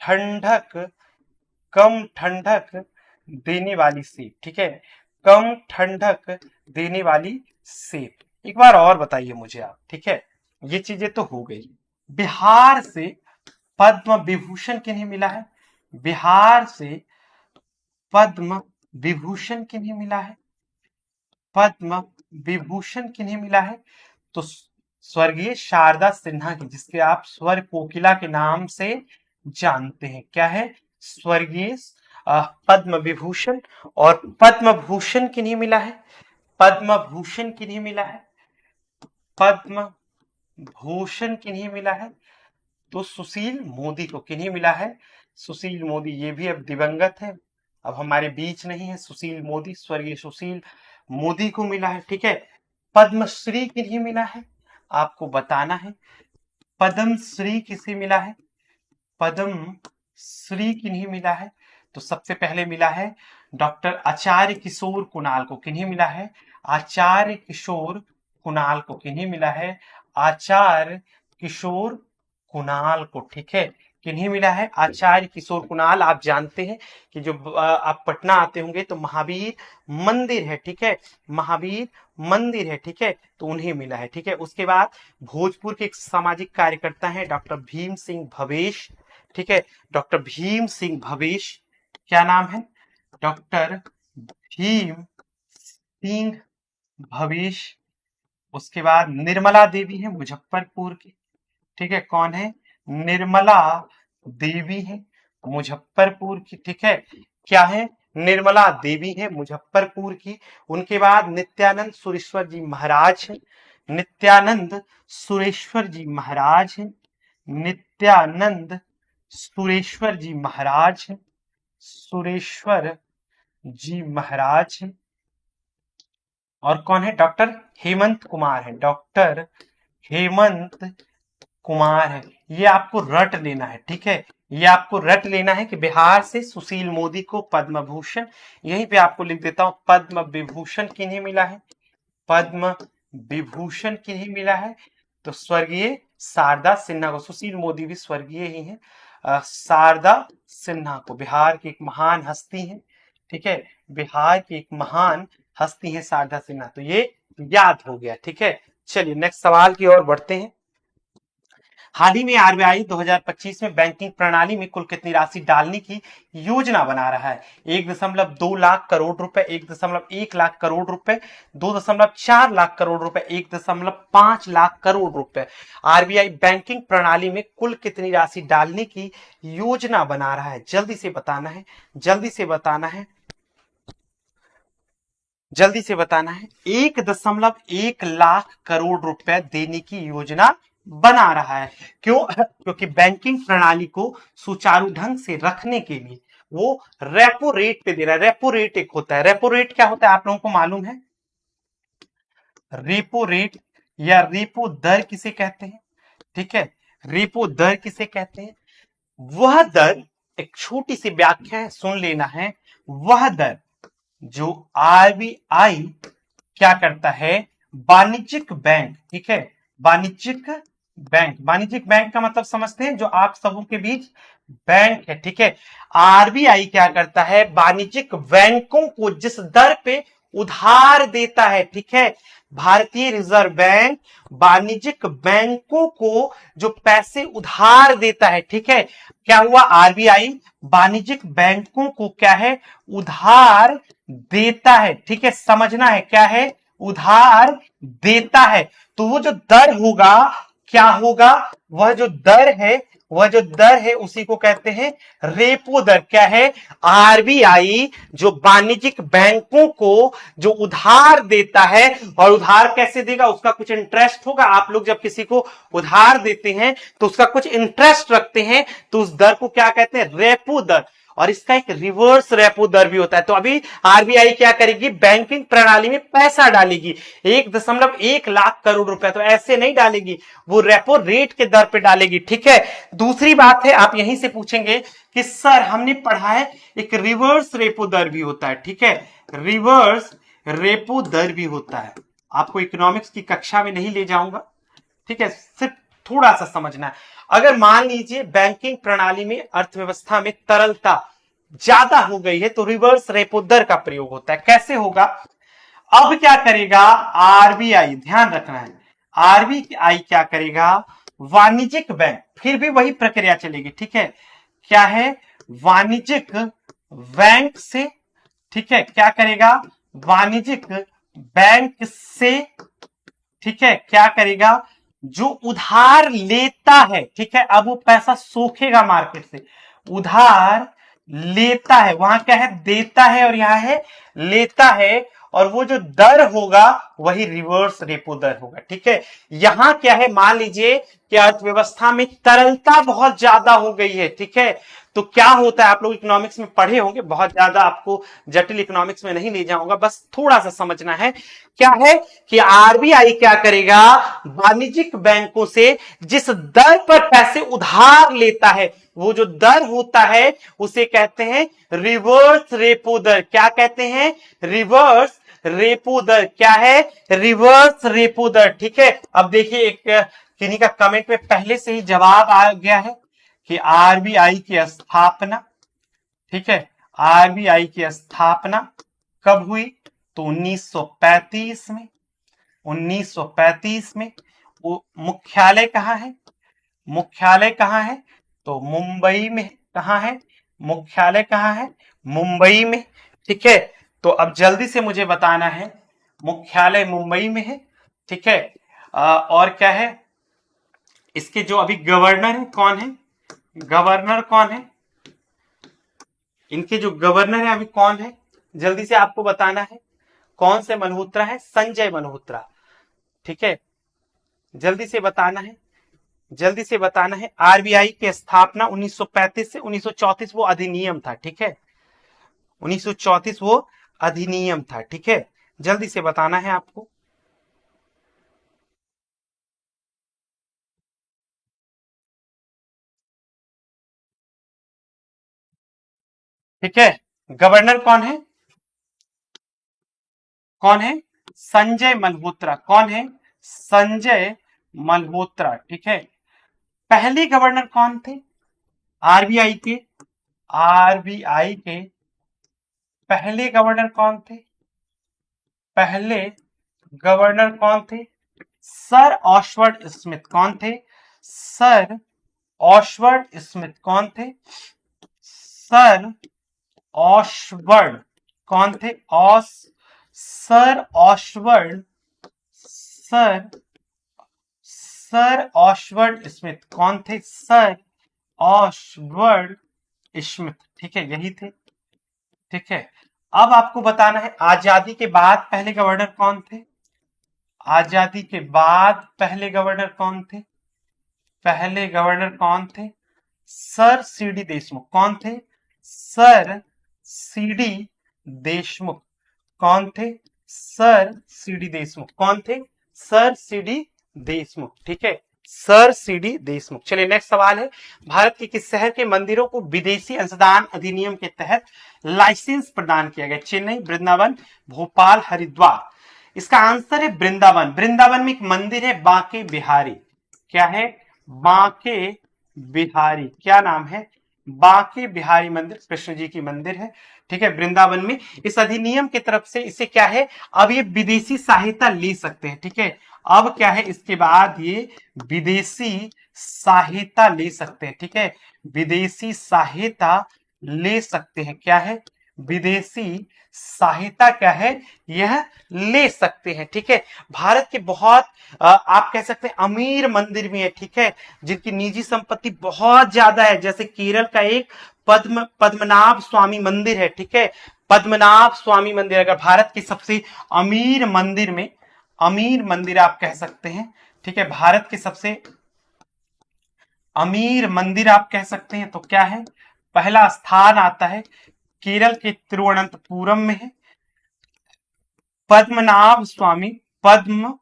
A: ठंडक, कम ठंडक देने वाली सेब, ठीक है, कम ठंडक देने वाली सेब। एक बार और बताइए मुझे आप, ठीक है, ये चीजें तो हो गई। बिहार से पद्म विभूषण किन्हें मिला है, बिहार से पद्म विभूषण किन्हें मिला है, पद्म विभूषण किन्हें मिला है, तो स्वर्गीय शारदा सिन्हा की, जिसके आप स्वर कोकिला के नाम से जानते हैं। क्या है, स्वर्गीय पद्म विभूषण। और पद्म भूषण किन्हें मिला है, पद्म भूषण किन्हें मिला है, पद्म भूषण किन्हें मिला है, तो सुशील मोदी को। किन्हें मिला है, सुशील मोदी, ये भी अब दिवंगत है, अब हमारे बीच नहीं है, सुशील मोदी, स्वर्गीय सुशील मोदी को मिला है, ठीक है। पद्मश्री किन्हें मिला है, आपको बताना है, पद्मश्री किसे मिला है, पद्मश्री किन्हें मिला है, तो सबसे पहले मिला है डॉक्टर आचार्य किशोर कुणाल को। किन्हें मिला है, आचार्य किशोर कुणाल को। किन्हें मिला है, आचार्य किशोर कुणाल को, ठीक है। किन्हें मिला है, आचार्य किशोर कुणाल। आप जानते हैं कि जो आप पटना आते होंगे तो महावीर मंदिर है, ठीक है, महावीर मंदिर है, ठीक है, तो उन्हें मिला है, ठीक है। उसके बाद भोजपुर के एक सामाजिक कार्यकर्ता हैं डॉक्टर भीम सिंह भवेश, ठीक है, डॉक्टर भीम सिंह भवेश, क्या नाम है, डॉक्टर भीम सिंह भवेश। उसके बाद निर्मला देवी है मुजफ्फरपुर की, ठीक है, कौन है, निर्मला देवी है मुजफ्फरपुर की, ठीक है, क्या है, निर्मला देवी है मुजफ्फरपुर की। उनके बाद नित्यानंद सुरेश्वर जी महाराज है, नित्यानंद सुरेश्वर जी महाराज है, नित्यानंद सुरेश्वर जी महाराज है, सुरेश्वर जी महाराज है। और कौन है, डॉक्टर हेमंत कुमार है, डॉक्टर हेमंत कुमार है। ये आपको रट लेना है, ठीक है, ये आपको रट लेना है कि बिहार से सुशील मोदी को पद्म भूषण, यहीं पे आपको लिख देता हूं, पद्म विभूषण किन्हें मिला है, पद्म विभूषण किन्हें मिला है, तो स्वर्गीय शारदा सिन्हा को। सुशील मोदी भी स्वर्गीय ही हैं, शारदा सिन्हा को, बिहार की एक महान हस्ती है, ठीक है, बिहार की एक महान हस्ती है शारदा सिन्हा, तो ये याद हो गया, ठीक है। चलिए नेक्स्ट सवाल की ओर बढ़ते हैं। हाल ही में आरबीआई 2025 में बैंकिंग प्रणाली में कुल कितनी राशि डालने की योजना बना रहा है, 1.2 लाख करोड़ रुपए, 1.1 लाख करोड़ रुपए, 2.4 लाख करोड़ रुपए, 1.5 लाख करोड़ रुपए। आरबीआई बैंकिंग प्रणाली में कुल कितनी राशि डालने की योजना बना रहा है, जल्दी से बताना है, जल्दी से बताना है, जल्दी से बताना है। 1.1 लाख करोड़ रुपए देने की योजना बना रहा है। क्यों, क्योंकि बैंकिंग प्रणाली को सुचारू ढंग से रखने के लिए वो रेपो रेट पे दे रहा है। रेपो रेट एक होता है, रेपो रेट क्या होता है आप लोगों को मालूम है, रेपो रेट या रेपो दर किसे कहते हैं, ठीक है, रेपो दर किसे कहते हैं, वह दर, एक छोटी सी व्याख्या है सुन लेना है, वह दर जो आरबीआई क्या करता है, वाणिज्यिक बैंक, ठीक है, वाणिज्यिक बैंक, वाणिज्यिक बैंक का मतलब समझते हैं, जो आप सबों के बीच बैंक है, ठीक है। आरबीआई क्या करता है, वाणिज्यिक बैंकों को जिस दर पे उधार देता है, ठीक है, भारतीय रिजर्व बैंक वाणिज्यिक बैंकों को जो पैसे उधार देता है, ठीक है, क्या हुआ, आरबीआई वाणिज्यिक बैंकों को क्या है, उधार देता है, ठीक है, समझना है क्या है, उधार देता है, तो वो जो दर होगा क्या होगा, वह जो दर है उसी को कहते हैं रेपो दर। क्या है, आरबीआई जो वाणिज्यिक बैंकों को जो उधार देता है, और उधार कैसे देगा, उसका कुछ इंटरेस्ट होगा। आप लोग जब किसी को उधार देते हैं तो उसका कुछ इंटरेस्ट रखते हैं, तो उस दर को क्या कहते हैं, रेपो दर। और इसका एक रिवर्स रेपो दर भी होता है। तो अभी आरबीआई क्या करेगी, बैंकिंग प्रणाली में पैसा डालेगी 1.1 लाख करोड़ रुपए, तो ऐसे नहीं डालेगी, वो रेपो रेट के दर पे डालेगी। ठीक है। दूसरी बात है, आप यहीं से पूछेंगे कि सर हमने पढ़ा है एक रिवर्स रेपो दर भी होता है। ठीक है, रिवर्स रेपो दर भी होता है, आपको इकोनॉमिक्स की कक्षा में नहीं ले जाऊंगा। ठीक है, सिर्फ थोड़ा सा समझना है। अगर मान लीजिए बैंकिंग प्रणाली में, अर्थव्यवस्था में तरलता ज्यादा हो गई है, तो रिवर्स रेपो दर का प्रयोग होता है। कैसे होगा, अब क्या करेगा आरबीआई, ध्यान रखना है, आरबीआई क्या करेगा, वाणिज्यिक बैंक, फिर भी वही प्रक्रिया चलेगी। ठीक है, क्या है, वाणिज्यिक बैंक से, ठीक है, क्या करेगा, वाणिज्यिक बैंक से, ठीक है, क्या करेगा, जो उधार लेता है, ठीक है, अब वो पैसा सोखेगा मार्केट से, उधार लेता है, वहां क्या है, देता है, और यहां है लेता है, और वो जो दर होगा वही रिवर्स रेपो दर होगा। ठीक है, यहां क्या है, मान लीजिए कि अर्थव्यवस्था में तरलता बहुत ज्यादा हो गई है। ठीक है, तो क्या होता है, आप लोग इकोनॉमिक्स में पढ़े होंगे, बहुत ज्यादा आपको जटिल इकोनॉमिक्स में नहीं ले जाऊंगा, बस थोड़ा सा समझना है। क्या है कि आरबीआई क्या करेगा, वाणिज्यिक बैंकों से जिस दर पर पैसे उधार लेता है, वो जो दर होता है उसे कहते हैं रिवर्स रेपो दर। क्या कहते हैं, रिवर्स रेपो दर। क्या है, रिवर्स रेपो दर। ठीक है, अब देखिए एक किन्हीं का कमेंट में पहले से ही जवाब आ गया है कि आरबीआई की स्थापना, ठीक है, आरबीआई की स्थापना कब हुई, तो 1935 में। 1935 में। वो मुख्यालय कहां है, मुख्यालय कहां है, तो मुंबई में। कहां है, मुख्यालय कहां है, मुंबई में। ठीक है, तो अब जल्दी से मुझे बताना है, मुख्यालय मुंबई में है। ठीक है, और क्या है, इसके जो अभी गवर्नर है कौन है, गवर्नर कौन है, इनके जो गवर्नर है अभी कौन है, जल्दी से आपको बताना है, कौन से मल्होत्रा है, संजय मल्होत्रा। ठीक है, जल्दी से बताना है, जल्दी से बताना है। आरबीआई की स्थापना 1935 से 1934 वो अधिनियम था। ठीक है, 1934 वो अधिनियम था। ठीक है, जल्दी से बताना है आपको। ठीक है, गवर्नर कौन है, कौन है, संजय मल्होत्रा। कौन है, संजय मल्होत्रा। ठीक है, पहले गवर्नर कौन थे, आरबीआई के, आरबीआई के पहले गवर्नर कौन थे, पहले गवर्नर कौन थे, सर ऑशवर्ड स्मिथ। कौन थे, सर ऑशवर्ड स्मिथ। कौन थे, सर ऑशवर्ड। कौन थे, सर ऑशवर्ड, सर सर ऑशवर्ड स्मिथ। कौन थे, सर ऑशवर्ड स्मिथ। ठीक है, यही थे। ठीक है, अब आपको बताना है आजादी के बाद पहले गवर्नर कौन थे, आजादी के बाद पहले गवर्नर कौन थे, पहले गवर्नर कौन थे, सर सीडी देशमुख। कौन थे, सर सीडी देशमुख। कौन थे, सर सीडी देशमुख। कौन थे, सर सीडी देशमुख। ठीक है, सर सीडी देशमुख। चलिए नेक्स्ट सवाल है, भारत के किस शहर के मंदिरों को विदेशी अंशदान अधिनियम के तहत लाइसेंस प्रदान किया गया, चेन्नई, वृंदावन, भोपाल, हरिद्वार। इसका आंसर है वृंदावन। वृंदावन में एक मंदिर है बांके बिहारी। क्या है, बांके बिहारी। क्या नाम है, बांके बिहारी मंदिर, कृष्ण जी की मंदिर है। ठीक है, वृंदावन में। इस अधिनियम की तरफ से इसे क्या है, अब ये विदेशी सहायता ले सकते हैं। ठीक है, अब क्या है, इसके बाद ये विदेशी सहायता ले सकते हैं। ठीक है, विदेशी सहायता ले सकते हैं। क्या है, विदेशी सहायता क्या है, यह ले सकते हैं। ठीक है, भारत के बहुत आप कह सकते हैं अमीर मंदिर भी है, ठीक है, जिनकी निजी संपत्ति बहुत ज्यादा है। जैसे केरल का एक पद्मनाभ स्वामी मंदिर है, ठीक है, पद्मनाभ स्वामी मंदिर अगर भारत के सबसे अमीर मंदिर में, अमीर मंदिर आप कह सकते हैं। ठीक है, भारत के सबसे अमीर मंदिर आप कह सकते हैं, तो क्या है, पहला स्थान आता है केरल के तिरुवनंतपुरम में है पद्मनाभ स्वामी, पद्मनाभ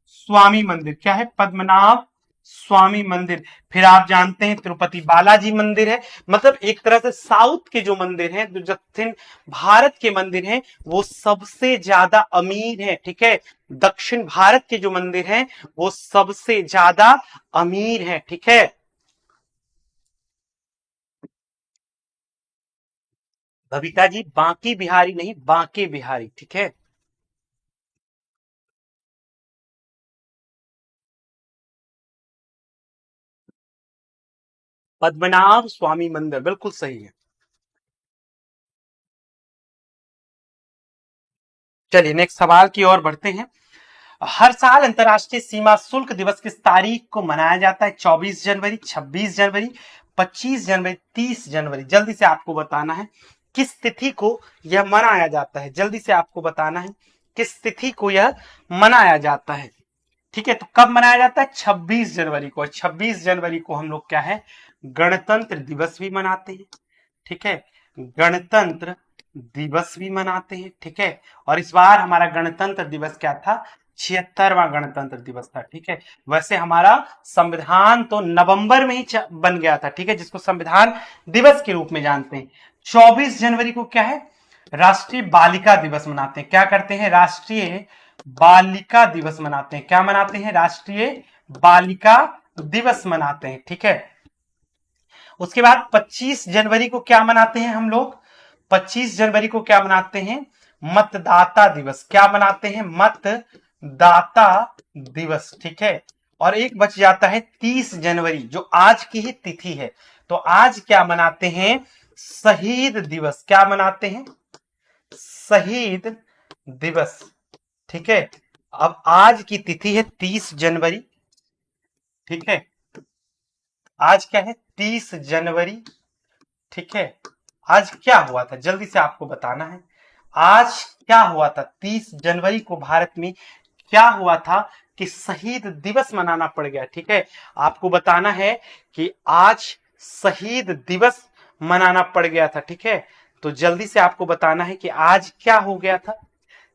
A: स्वामी मंदिर। क्या है, पद्मनाभ स्वामी मंदिर। फिर आप जानते हैं तिरुपति बालाजी मंदिर है। मतलब एक तरह से साउथ के जो मंदिर हैं, जो दक्षिण भारत के मंदिर हैं, वो सबसे ज्यादा अमीर है। ठीक है, दक्षिण भारत के जो मंदिर हैं वो सबसे ज्यादा अमीर है। ठीक है, बबीता जी बांकी बिहारी नहीं, बांके बिहारी। ठीक है, पद्मनाभ स्वामी मंदिर बिल्कुल सही है। चलिए नेक्स्ट सवाल की ओर बढ़ते हैं। हर साल अंतर्राष्ट्रीय सीमा शुल्क दिवस किस तारीख को मनाया जाता है? 24 जनवरी, 26 जनवरी, 25 जनवरी, 30 जनवरी। जल्दी से आपको बताना है किस तिथि को यह मनाया जाता है। जल्दी से आपको बताना है किस तिथि को यह मनाया जाता है। ठीक है, तो कब मनाया जाता है? 26 जनवरी को। 26 जनवरी को हम लोग क्या है, गणतंत्र दिवस भी मनाते हैं। ठीक है, गणतंत्र दिवस भी मनाते हैं। ठीक है, और इस बार हमारा गणतंत्र दिवस क्या था? 76वां गणतंत्र दिवस था। ठीक है, वैसे हमारा संविधान तो नवंबर में ही बन गया था। ठीक है, जिसको संविधान दिवस के रूप में जानते हैं। 24 जनवरी को क्या है, राष्ट्रीय बालिका दिवस मनाते हैं। क्या करते हैं? राष्ट्रीय बालिका दिवस मनाते हैं। क्या मनाते हैं? राष्ट्रीय बालिका दिवस मनाते हैं। ठीक है, उसके बाद 25 जनवरी को क्या मनाते हैं हम लोग? 25 जनवरी को क्या मनाते हैं? मतदाता दिवस। क्या मनाते हैं? मतदाता दिवस। ठीक है, और एक बच जाता है 30 जनवरी, जो आज की ही तिथि है। तो आज क्या मनाते हैं? शहीद दिवस। क्या मनाते हैं? शहीद दिवस। ठीक है, अब आज की तिथि है 30 जनवरी। ठीक है, आज क्या है? 30 जनवरी। ठीक है, आज क्या हुआ था जल्दी से आपको बताना है। आज क्या हुआ था 30 जनवरी को भारत में? क्या हुआ था कि शहीद दिवस मनाना पड़ गया। ठीक है, आपको बताना है कि आज शहीद दिवस मनाना पड़ गया था। ठीक है, तो जल्दी से आपको बताना है कि आज क्या हो गया था।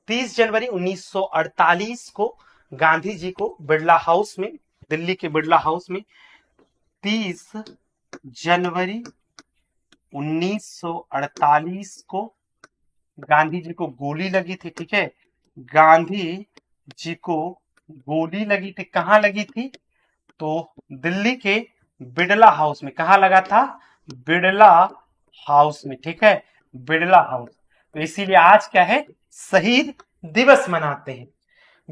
A: 30 जनवरी 1948 को गांधी जी को बिरला हाउस में, दिल्ली के बिरला हाउस में 30 जनवरी 1948 को गांधी जी को गोली लगी थी। ठीक है, गांधी जी को गोली लगी थी। कहां लगी थी? तो दिल्ली के बिड़ला हाउस में। कहां लगा था? बिड़ला हाउस में। ठीक है, बिड़ला हाउस। तो इसीलिए आज क्या है, शहीद दिवस मनाते हैं।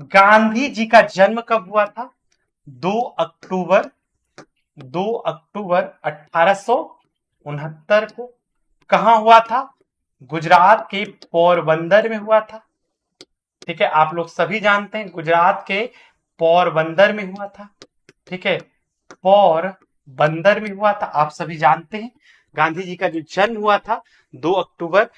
A: गांधी जी का जन्म कब हुआ था? 2 अक्टूबर, 2 अक्टूबर 1869 को। कहां हुआ था? गुजरात के पोरबंदर में हुआ था। ठीक है, आप लोग सभी जानते हैं गुजरात के पोरबंदर में हुआ था। ठीक है, पोरबंदर में हुआ था, आप सभी जानते हैं। गांधी जी का जो जन्म हुआ था 2 अक्टूबर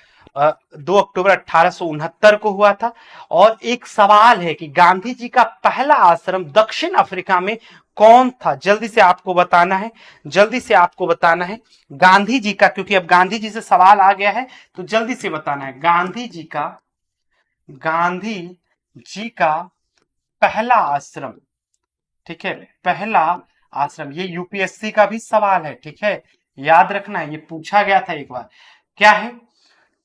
A: 1869 को हुआ था। और एक सवाल है कि गांधी जी का पहला आश्रम दक्षिण अफ्रीका में कौन था? जल्दी से आपको बताना है, जल्दी से आपको बताना है गांधी जी का, क्योंकि अब गांधी जी से सवाल आ गया है तो जल्दी से बताना है। गांधी जी का पहला आश्रम। ठीक है, पहला आश्रम, ये यूपीएससी का भी सवाल है। ठीक है, याद रखना है, ये पूछा गया था एक बार। क्या है?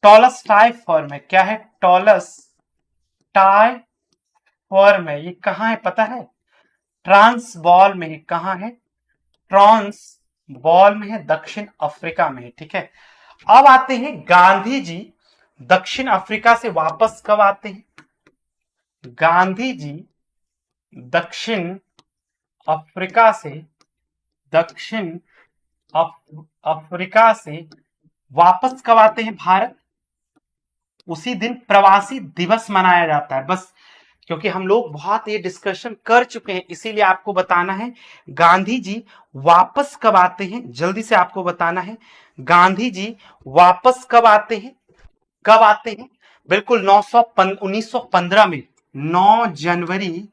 A: टॉलस्टाय फॉर्म है। क्या है? टॉलस्टाय फॉर्म है। ये कहां है पता है? ट्रांस बॉल में है। कहां है? ट्रांस बॉल में है, दक्षिण अफ्रीका में है। ठीक है, अब आते हैं गांधी जी दक्षिण अफ्रीका से वापस कब आते हैं? गांधी जी दक्षिण अफ्रीका से, दक्षिण अफ्रीका से वापस कब आते हैं भारत? उसी दिन प्रवासी दिवस मनाया जाता है। बस, क्योंकि हम लोग बहुत ये डिस्कशन कर चुके हैं, इसीलिए आपको बताना है गांधी जी वापस कब आते हैं, जल्दी से आपको बताना है गांधी जी वापस कब आते हैं, कब आते हैं? बिल्कुल 1915 में, 9 जनवरी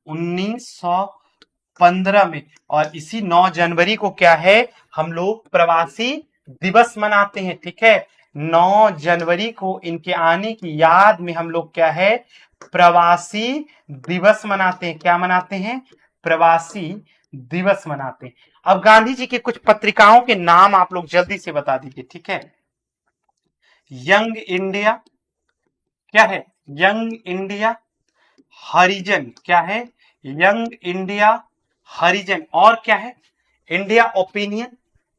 A: 1915 में। और इसी 9 जनवरी को क्या है, हम लोग प्रवासी दिवस मनाते हैं। ठीक है, 9 जनवरी को इनके आने की याद में हम लोग क्या है, प्रवासी दिवस मनाते हैं। क्या मनाते हैं? प्रवासी दिवस मनाते हैं। अब गांधी जी के कुछ पत्रिकाओं के नाम आप लोग जल्दी से बता दीजिए। ठीक है, यंग इंडिया, क्या है? यंग इंडिया, हरिजन, क्या है? यंग इंडिया हरिजन। और क्या है? India opinion.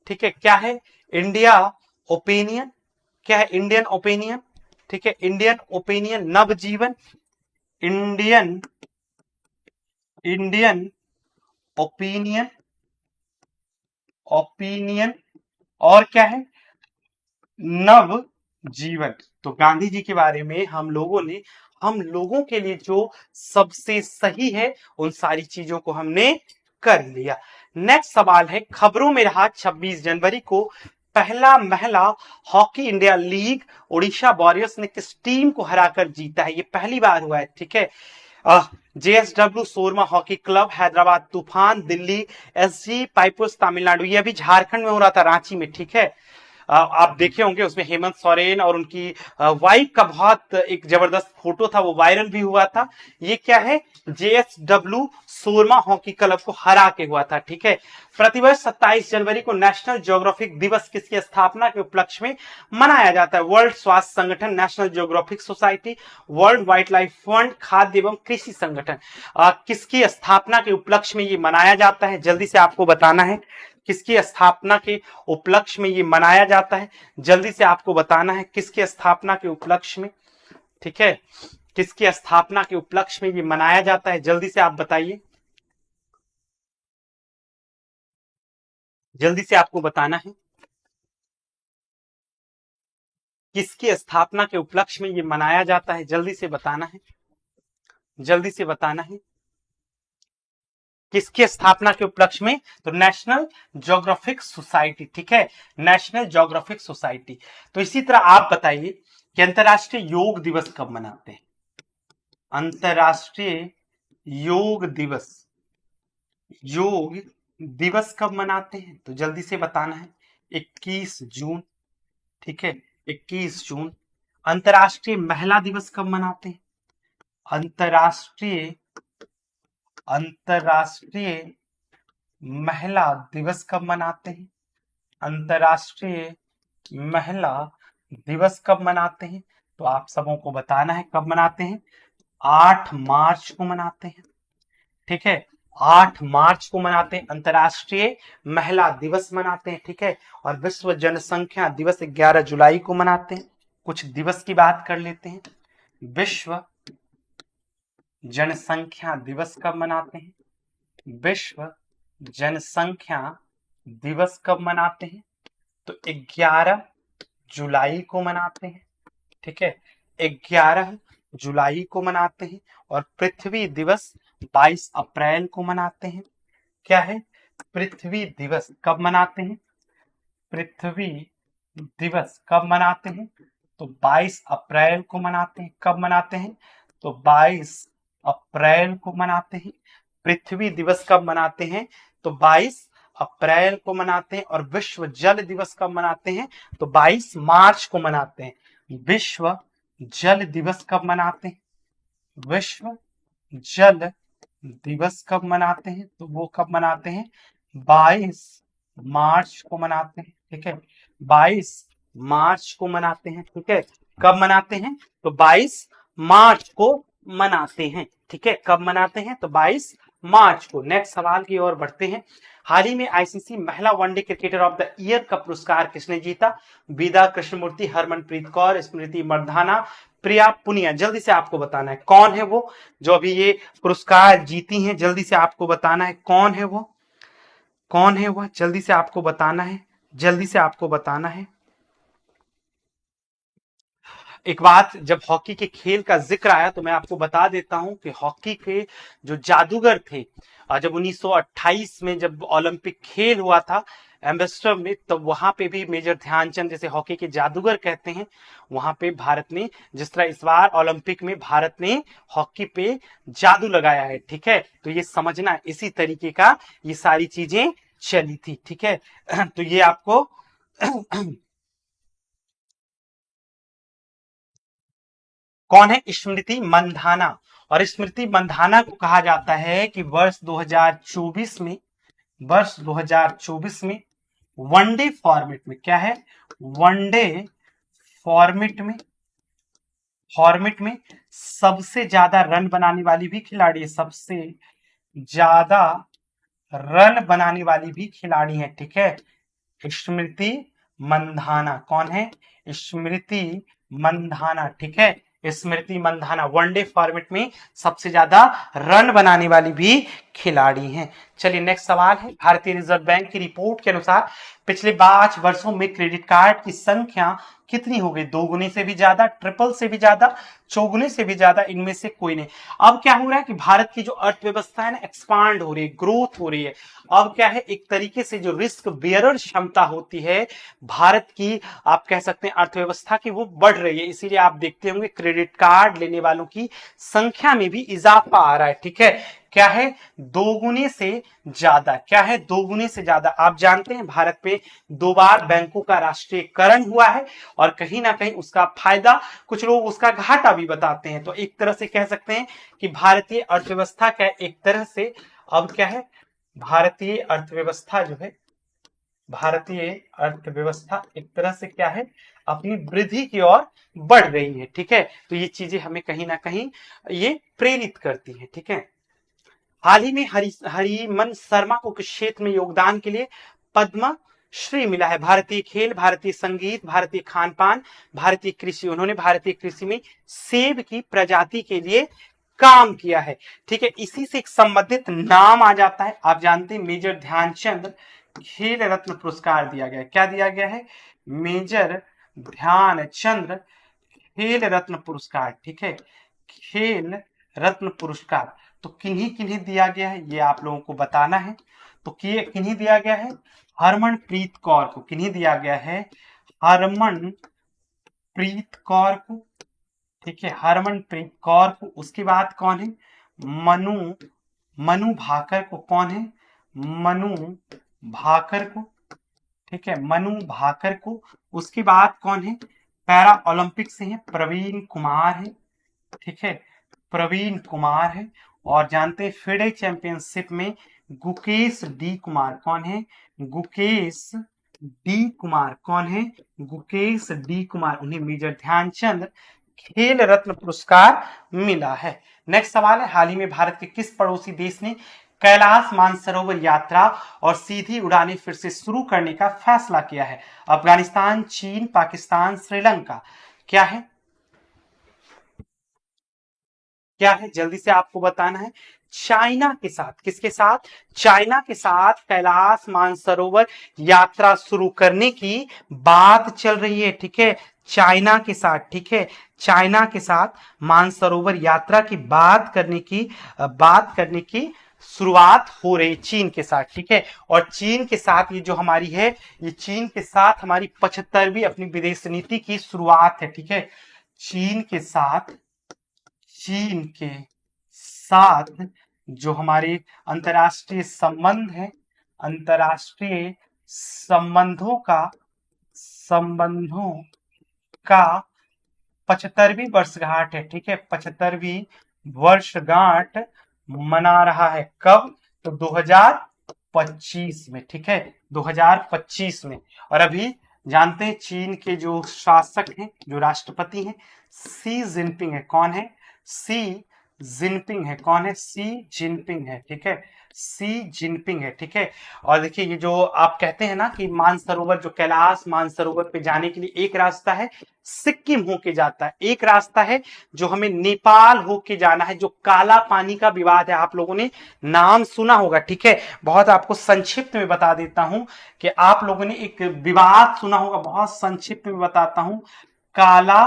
A: ठीक है, क्या है? India opinion. क्या है? Indian opinion. ठीक है, इंडियन ओपिनियन। नवजीवन, इंडियन, इंडियन ओपिनियन, ओपिनियन। और क्या है? नव जीवन। तो गांधी जी के बारे में हम लोगों के लिए जो सबसे सही है उन सारी चीजों को हमने कर लिया। नेक्स्ट सवाल है, खबरों में रहा 26 जनवरी को पहला महिला hockey India league Orissa warriors ने किस टीम को हराकर जीता है? ये पहली बार हुआ है। ठीक है, JSW Soorma hockey club, Hyderabad तूफान, दिल्ली एसजी पाइपर्स तमिलनाडु। ये अभी झारखंड में हो रहा था, रांची में। ठीक है, आप देखे होंगे, उसमें हेमंत सोरेन और उनकी वाइफ का बहुत एक जबरदस्त फोटो था, वो वायरल भी हुआ था। ये क्या है? जेएसडब्ल्यू सोरमा हॉकी क्लब को हरा के हुआ था। ठीक है, प्रतिवर्ष 27 जनवरी को नेशनल ज्योग्राफिक दिवस किसकी स्थापना के उपलक्ष्य में मनाया जाता है? वर्ल्ड स्वास्थ्य संगठन, national geographic society, world wild life fund, खाद्य एवं कृषि संगठन। किसकी स्थापना के उपलक्ष्य में ये मनाया जाता है? जल्दी से आपको बताना है किसकी स्थापना के उपलक्ष्य में ये मनाया जाता है। जल्दी से आपको बताना है किसकी स्थापना के उपलक्ष्य में। ठीक है, किसकी स्थापना के उपलक्ष्य में ये मनाया जाता है? जल्दी से आप बताइए, जल्दी से आपको बताना है किसकी स्थापना के उपलक्ष्य में ये मनाया जाता है। जल्दी से बताना है, जल्दी से बताना है किसकी स्थापना के उपलक्ष्य में? तो नेशनल ज्योग्राफिक सोसाइटी। ठीक है, नेशनल ज्योग्राफिक सोसाइटी। तो इसी तरह आप बताइए कि अंतर्राष्ट्रीय योग दिवस कब मनाते हैं? अंतर्राष्ट्रीय योग दिवस, योग दिवस कब मनाते हैं? तो जल्दी से बताना है। 21 जून। ठीक है, 21 जून। अंतर्राष्ट्रीय महिला दिवस कब मनाते हैं? अंतर्राष्ट्रीय, अंतर्राष्ट्रीय महिला दिवस कब मनाते हैं? अंतर्राष्ट्रीय महिला दिवस कब मनाते हैं? तो आप सबों को बताना है कब मनाते हैं। 8 मार्च को मनाते हैं। ठीक है, 8 मार्च को मनाते हैं, अंतर्राष्ट्रीय महिला दिवस मनाते हैं। ठीक है, और विश्व जनसंख्या दिवस 11 जुलाई को मनाते हैं। कुछ दिवस की बात कर लेते हैं। विश्व जनसंख्या दिवस कब मनाते हैं? विश्व जनसंख्या दिवस कब मनाते हैं? तो 11 जुलाई को मनाते हैं। ठीक है, 11 जुलाई को मनाते हैं। और पृथ्वी दिवस 22 अप्रैल को मनाते हैं। क्या है? पृथ्वी दिवस कब मनाते हैं? पृथ्वी दिवस कब मनाते हैं? तो 22 अप्रैल को मनाते हैं। कब मनाते हैं? तो 22 अप्रैल को मनाते हैं। पृथ्वी दिवस कब मनाते हैं? तो 22 अप्रैल को मनाते हैं। और विश्व जल दिवस कब मनाते हैं? तो 22 मार्च को मनाते हैं। विश्व जल दिवस कब मनाते हैं? विश्व जल दिवस कब मनाते हैं? तो वो कब मनाते हैं? 22 मार्च को मनाते हैं। ठीक है, 22 मार्च को मनाते हैं। ठीक है, कब मनाते हैं? तो 22 मार्च को मनाते हैं। ठीक है, कब मनाते हैं? तो 22 मार्च को। नेक्स्ट सवाल की ओर बढ़ते हैं। हाल ही में आईसीसी महिला one day cricketer of the year का पुरस्कार किसने जीता? विदा कृष्णमूर्ति, हरमनप्रीत कौर, स्मृति मंधाना, प्रिया पुनिया। जल्दी से आपको बताना है कौन है वो जो अभी ये पुरस्कार जीती हैं। जल्दी से आपको बताना है कौन है वो, कौन है वह, जल्दी से आपको बताना है, जल्दी से आपको बताना है। एक बात, जब हॉकी के खेल का जिक्र आया तो मैं आपको बता देता हूं कि हॉकी के जो जादूगर थे, जब 1928 में जब ओलंपिक खेल हुआ था एम्बेसडर में, तब वहां पे भी मेजर ध्यानचंद, जैसे हॉकी के जादूगर कहते हैं, वहां पे भारत ने, जिस तरह इस बार ओलंपिक में भारत ने हॉकी पे जादू लगाया है, ठीक है। तो ये समझना, इसी तरीके का ये सारी चीजें चली थी, ठीक है। तो ये आपको कौन है? स्मृति मंधाना। और स्मृति मंधाना को कहा जाता है कि वर्ष 2024 में वनडे फॉर्मेट में, क्या है? वनडे फॉर्मेट में, सबसे ज्यादा रन बनाने वाली भी खिलाड़ी है, सबसे ज्यादा रन बनाने वाली भी खिलाड़ी है, ठीक है। स्मृति मंधाना कौन है? स्मृति मंधाना, ठीक है। स्मृति मंधाना वनडे फॉर्मेट में सबसे ज्यादा रन बनाने वाली भी खिलाड़ी हैं। चलिए नेक्स्ट सवाल है, भारतीय रिजर्व बैंक की रिपोर्ट के अनुसार पिछले 5 वर्षों में क्रेडिट कार्ड की संख्या कितनी हो गई? 2 गुने से भी ज्यादा, ट्रिपल से भी ज्यादा, चौगुने से भी ज्यादा, इनमें से कोई नहीं। अब क्या हो रहा है कि भारत की जो अर्थव्यवस्था है ना, एक्सपांड हो रही है, ग्रोथ हो रही है। अब क्या है, एक तरीके से जो रिस्क बेयरर क्षमता होती है भारत की, आप कह सकते हैं अर्थव्यवस्था की, वो बढ़ रही है। इसीलिए आप देखते होंगे क्रेडिट कार्ड लेने वालों की संख्या में भी इजाफा आ रहा है, ठीक है। क्या है? 2 गुने से ज्यादा। क्या है? 2 गुने से ज्यादा। आप जानते हैं भारत पे 2 बार बैंकों का राष्ट्रीयकरण हुआ है, और कहीं ना कहीं उसका फायदा, कुछ लोग उसका घाटा भी बताते हैं। तो एक तरह से कह सकते हैं कि भारतीय अर्थव्यवस्था का एक तरह से, अब क्या है, भारतीय अर्थव्यवस्था जो है, भारतीय अर्थव्यवस्था एक तरह से क्या है, अपनी वृद्धि की ओर बढ़ रही है, ठीक है। तो ये चीजें हमें कहीं ना कहीं ये प्रेरित करती है, ठीक है। हाल ही में हरिमन शर्मा को किस क्षेत्र में योगदान के लिए पद्म श्री मिला है? भारतीय खेल, भारतीय संगीत, भारतीय खान पान, भारतीय कृषि। उन्होंने भारतीय कृषि में सेब की प्रजाति के लिए काम किया है, ठीक है। इसी से एक संबंधित नाम आ जाता है, आप जानते हैं मेजर ध्यानचंद खेल रत्न पुरस्कार दिया गया है। क्या दिया गया है? मेजर ध्यानचंद खेल रत्न पुरस्कार, ठीक है। खेल रत्न पुरस्कार तो किन्हीं किन्हीं दिया गया है, ये आप लोगों को बताना है। तो किन्हीं दिया गया है? हरमनप्रीत कौर को। किन्हीं दिया गया है? हरमनप्रीत कौर को, ठीक है, हरमनप्रीत कौर को। उसके बाद कौन है? मनु मनु भाकर को। कौन है? मनु भाकर को, ठीक है, मनु भाकर को। उसके बाद कौन है? पैरा ओलंपिक से है, प्रवीण कुमार है, ठीक है, प्रवीण कुमार है। और जानते हैं फिडे चैंपियनशिप में गुकेश डी कुमार। कौन है? गुकेश डी कुमार। कौन है? गुकेश डी कुमार। उन्हें मेजर ध्यानचंद खेल रत्न पुरस्कार मिला है। नेक्स्ट सवाल है, हाल ही में भारत के किस पड़ोसी देश ने कैलाश मानसरोवर यात्रा और सीधी उड़ानें फिर से शुरू करने का फैसला किया है? अफगानिस्तान, चीन, पाकिस्तान, श्रीलंका। क्या है? क्या है? जल्दी से आपको बताना है। चाइना के साथ। किसके साथ? चाइना के साथ कैलाश मानसरोवर यात्रा शुरू करने की बात चल रही है, ठीक है। चाइना के साथ, ठीक है, चाइना के साथ मानसरोवर यात्रा की बात करने की शुरुआत हो रही चीन के साथ, ठीक है। और चीन के साथ ये जो हमारी है, ये चीन के साथ हमारी 75वीं अपनी विदेश नीति की शुरुआत है, ठीक है। चीन के साथ, चीन के साथ जो हमारे अंतर्राष्ट्रीय संबंध है, अंतर्राष्ट्रीय संबंधों का 75वीं वर्षगांठ है, ठीक है। 75वीं वर्षगांठ मना रहा है। कब? तो 2025 में, ठीक है, 2025 में। और अभी जानते हैं चीन के जो शासक हैं, जो राष्ट्रपति हैं, सी जिनपिंग है। कौन है? सी जिनपिंग है। कौन है? सी जिनपिंग है, ठीक है, सी जिनपिंग है, ठीक है। और देखिए ये जो आप कहते हैं ना कि मानसरोवर, जो कैलाश मानसरोवर पे जाने के लिए एक रास्ता है सिक्किम होके जाता है, एक रास्ता है जो हमें नेपाल होके जाना है, जो काला पानी का विवाद है, आप लोगों ने नाम सुना होगा, ठीक है। बहुत आपको संक्षिप्त में बता देता हूं कि आप लोगों ने एक विवाद सुना होगा, बहुत संक्षिप्त में बताता हूं। काला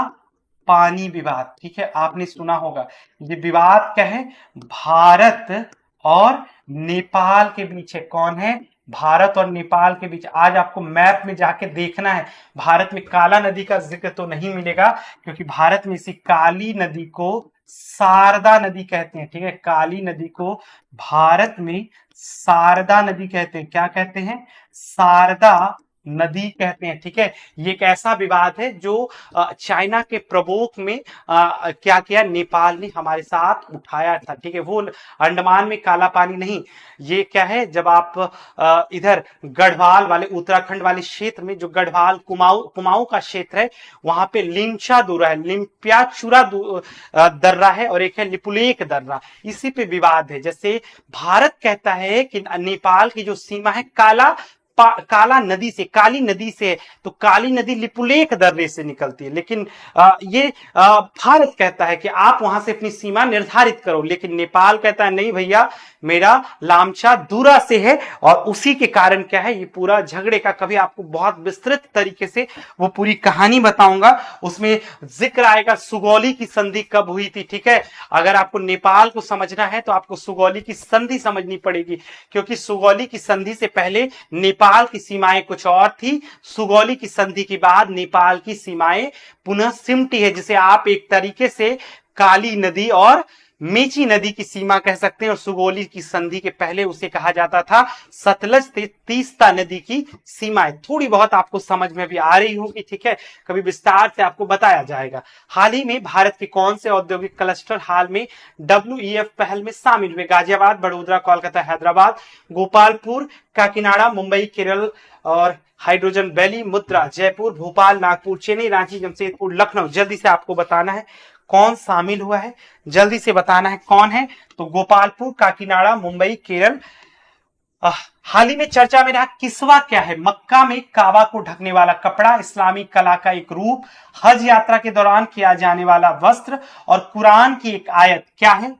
A: पानी विवाद, ठीक है, आपने सुना होगा। ये विवाद क्या है? भारत और नेपाल के बीच है। कौन है? भारत और नेपाल के बीच। आज आपको मैप में जाके देखना है, भारत में काला नदी का जिक्र तो नहीं मिलेगा, क्योंकि भारत में इसी काली नदी को शारदा नदी कहते हैं, ठीक है। काली नदी को भारत में शारदा नदी कहते हैं। क्या कहते हैं? शारदा नदी कहते हैं, ठीक है। ये एक ऐसा विवाद है जो चाइना के प्रवोक में क्या किया, नेपाल ने हमारे साथ उठाया था, ठीक है। वो अंडमान में काला पानी नहीं, ये क्या है, जब आप इधर गढ़वाल वाले उत्तराखंड वाले क्षेत्र में, जो गढ़वाल कुमाऊं कुमाऊं का क्षेत्र है, वहां पे लिंचा दुर्रा है, लिम्प्याचुरा दर्रा है, और एक है लिपुलेख दर्रा। इसी पे विवाद है। जैसे भारत कहता है कि नेपाल की जो सीमा है काला नदी से, काली नदी से, तो काली नदी लिपुलेख दर्रे से निकलती है। लेकिन ये भारत कहता है कि आप वहां से अपनी सीमा निर्धारित करो, लेकिन नेपाल कहता है नहीं भैया, मेरा लामचा दूरा से है। और उसी के कारण क्या है, ये पूरा झगड़े का कभी आपको बहुत विस्तृत तरीके से वो पूरी कहानी बताऊंगा, उसमें जिक्र आएगा सुगौली की संधि कब हुई थी, ठीक है। अगर आपको नेपाल को समझना है तो आपको सुगौली की संधि समझनी पड़ेगी, क्योंकि सुगौली की संधि से पहले नेपाल की सीमाएं कुछ और थी। सुगौली की संधि के बाद नेपाल की सीमाएं पुनः सिमटी है, जिसे आप एक तरीके से काली नदी और मेची नदी की सीमा कह सकते हैं। और सुगौली की संधि के पहले उसे कहा जाता था सतलज तीस्ता नदी की सीमाएं। थोड़ी बहुत आपको समझ में भी आ रही होगी, ठीक है, कभी विस्तार से आपको बताया जाएगा। हाल ही में भारत के कौन से औद्योगिक क्लस्टर हाल में WEF पहल में शामिल हुए? गाजियाबाद, बड़ोदरा, कोलकाता, हैदराबाद, गोपालपुर, काकीनाडा, मुंबई, केरल और हाइड्रोजन वैली, मुद्रा, जयपुर, भोपाल, नागपुर, चेन्नई, रांची, जमशेदपुर, लखनऊ। जल्दी से आपको बताना है कौन शामिल हुआ है, जल्दी से बताना है कौन है। तो गोपालपुर, काकीनाडा, मुंबई, केरल। हाल ही में चर्चा में रहा किस्वा क्या है? मक्का में काबा को ढकने वाला कपड़ा, इस्लामी कला का एक रूप, हज यात्रा के दौरान किया जाने वाला वस्त्र और कुरान की एक आयत क्या है?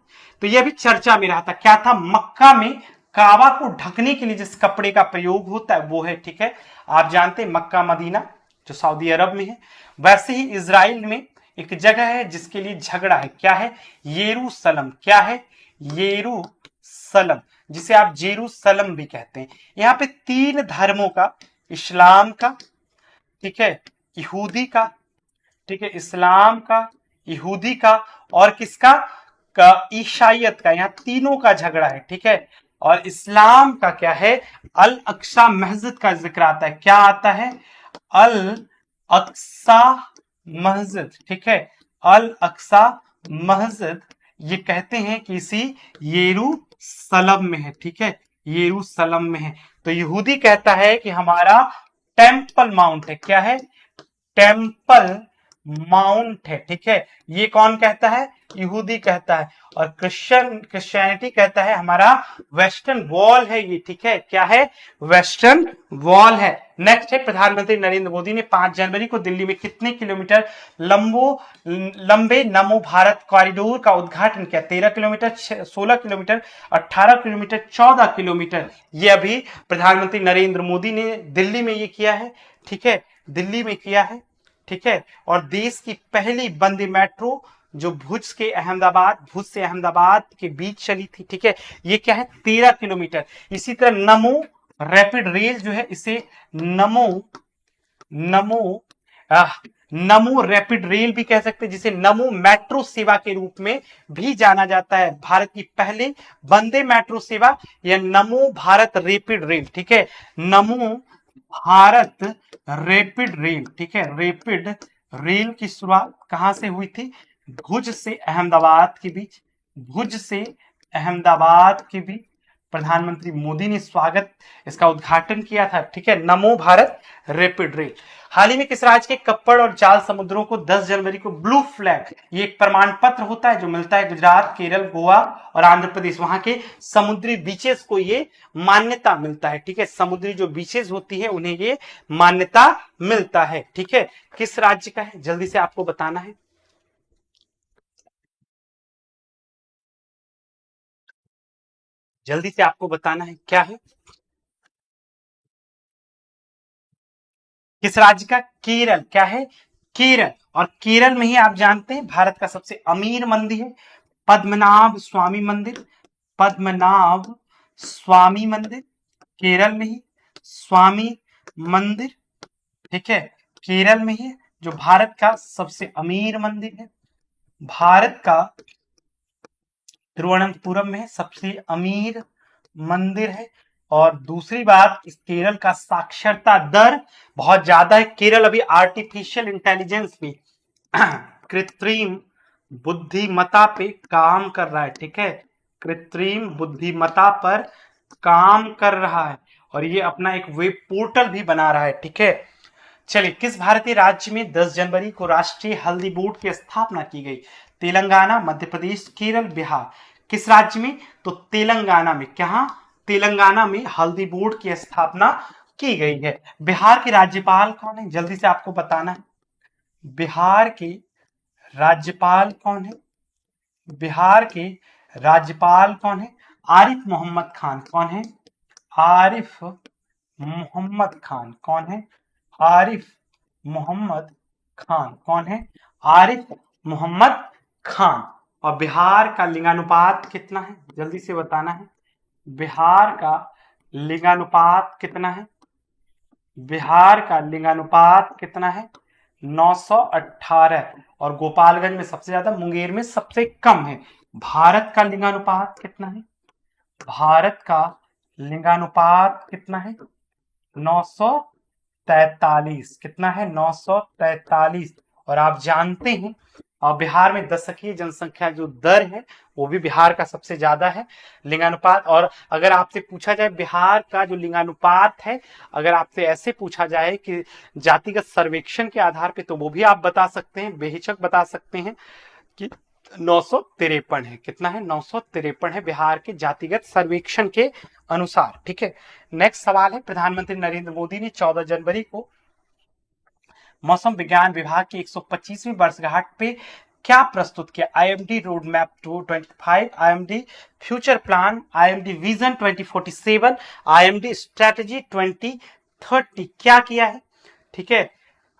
A: तो यह भी चर्चा में रहा था। क्या था? मक्का में काबा को ढकने के लिए जिस कपड़े का प्रयोग होता है वो है, ठीक है। आप जानते हैं मक्का मदीना जो सऊदी अरब में है। वैसे ही इजराइल में एक जगह है जिसके लिए झगड़ा है। क्या है? येरूशलम। क्या है? येरूशलम, जिसे आप जेरूसलम भी कहते हैं। यहाँ पे तीन धर्मों का, इस्लाम का, ठीक है, यहूदी का, ठीक है, इस्लाम का, यहूदी का, और किसका? ईसाइयत का। यहाँ तीनों का झगड़ा है, ठीक है। और इस्लाम का क्या है? अल अक्सा मस्जिद का जिक्र आता है। क्या आता है? अल अक्सा मस्जिद, ठीक है, अल अक्सा मस्जिद। ये कहते हैं कि इसी येरूशलम में है, ठीक है, येरूशलम में है। तो यहूदी कहता है कि हमारा टेम्पल माउंट है। क्या है? टेम्पल माउंट है, ठीक है। ये कौन कहता है? यहूदी कहता है। और क्रिश्चियनिटी कहता है हमारा वेस्टर्न वॉल है ये, ठीक है। क्या है? वेस्टर्न वॉल है। नेक्स्ट है, प्रधानमंत्री नरेंद्र मोदी ने 5 जनवरी को दिल्ली में कितने किलोमीटर लंबे नमो भारत कॉरिडोर का उद्घाटन किया? 13 किलोमीटर, 16 किलोमीटर, 18 किलोमीटर, 14 किलोमीटर। ये अभी प्रधानमंत्री नरेंद्र मोदी ने दिल्ली में ये किया है, ठीक है, दिल्ली में किया है, ठीक है। और देश की पहली वंदे मेट्रो जो भुज से अहमदाबाद के बीच चली थी, ठीक है, ये क्या है? 13 किलोमीटर। इसी तरह नमो रैपिड रेल जो है, इसे नमो नमो नमो रैपिड रेल भी कह सकते हैं, जिसे नमो मेट्रो सेवा के रूप में भी जाना जाता है। भारत की पहले वंदे मेट्रो सेवा या नमो भारत रैपिड रेल, ठीक है, नमो भारत रैपिड रेल, ठीक है। रैपिड रेल की शुरुआत कहां से हुई थी? भुज से अहमदाबाद के बीच, भुज से अहमदाबाद के बीच। प्रधानमंत्री मोदी ने इसका उद्घाटन किया था, ठीक है, नमो भारत रैपिड रेल। हाल ही में किस राज्य के कप्पड़ और जाल समुद्रों को 10 जनवरी को ब्लू फ्लैग, ये एक प्रमाण पत्र होता है जो मिलता है गुजरात, केरल, गोवा और आंध्र प्रदेश, वहां के समुद्री बीचेस को ये मान्यता मिलता है, ठीक है। समुद्री जो बीचेस होती है उन्हें ये मान्यता मिलता है, ठीक है। किस राज्य का है? जल्दी से आपको बताना है। जल्दी से आपको बताना है क्या है? किस राज्य का? केरल। क्या है? केरल। और केरल में ही आप जानते हैं भारत का सबसे अमीर मंदिर है पद्मनाभ स्वामी मंदिर। पद्मनाभ स्वामी मंदिर केरल में ही स्वामी मंदिर, ठीक है, केरल में ही, जो भारत का सबसे अमीर मंदिर है। भारत का तिरुवनंतपुरम में सबसे अमीर मंदिर है। और दूसरी बात, इस केरल का साक्षरता दर बहुत ज्यादा है। केरल अभी आर्टिफिशियल इंटेलिजेंस पे कृत्रिम बुद्धिमत्ता पे काम कर रहा है, ठीक है, कृत्रिम बुद्धिमत्ता पर काम कर रहा है और ये अपना एक वेब पोर्टल भी बना रहा है, ठीक है। चलिए, किस भारतीय राज्य में 10 जनवरी को राष्ट्रीय हल्दी बोर्ड की स्थापना की गई? तेलंगाना, मध्य प्रदेश, केरल, बिहार। किस राज्य में? तो तेलंगाना में। क्या? तेलंगाना में हल्दी बोर्ड की स्थापना की गई है। बिहार के राज्यपाल कौन है? जल्दी से आपको बताना है। बिहार के राज्यपाल कौन है? बिहार के राज्यपाल कौन है? आरिफ मोहम्मद खान। कौन है? आरिफ मोहम्मद खान। कौन है? आरिफ मोहम्मद खान। कौन है? आरिफ मोहम्मद खान। और बिहार का लिंगानुपात कितना है? जल्दी से बताना है। बिहार का लिंगानुपात कितना है? बिहार का लिंगानुपात कितना है? 918। और गोपालगंज में सबसे ज्यादा, मुंगेर में सबसे कम है। भारत का लिंगानुपात कितना है? भारत का लिंगानुपात कितना है? 943। कितना है? 943। और आप जानते हैं, और बिहार में दशकीय जनसंख्या जो दर है वो भी बिहार का सबसे ज्यादा है लिंगानुपात। और अगर आपसे पूछा जाए बिहार का जो लिंगानुपात है, अगर आपसे ऐसे पूछा जाए कि जातिगत सर्वेक्षण के आधार पे, तो वो भी आप बता सकते हैं, बेहिचक बता सकते हैं कि 953 है। कितना है? 953 है बिहार के जातिगत सर्वेक्षण के अनुसार, ठीक है। नेक्स्ट सवाल है, प्रधानमंत्री नरेंद्र मोदी ने 14 जनवरी को मौसम विज्ञान विभाग की 125वीं वर्षगांठ पे क्या प्रस्तुत किया? IMD road map 225, IMD future plan, IMD vision 2047, IMD strategy 2030। क्या किया है? ठीक है,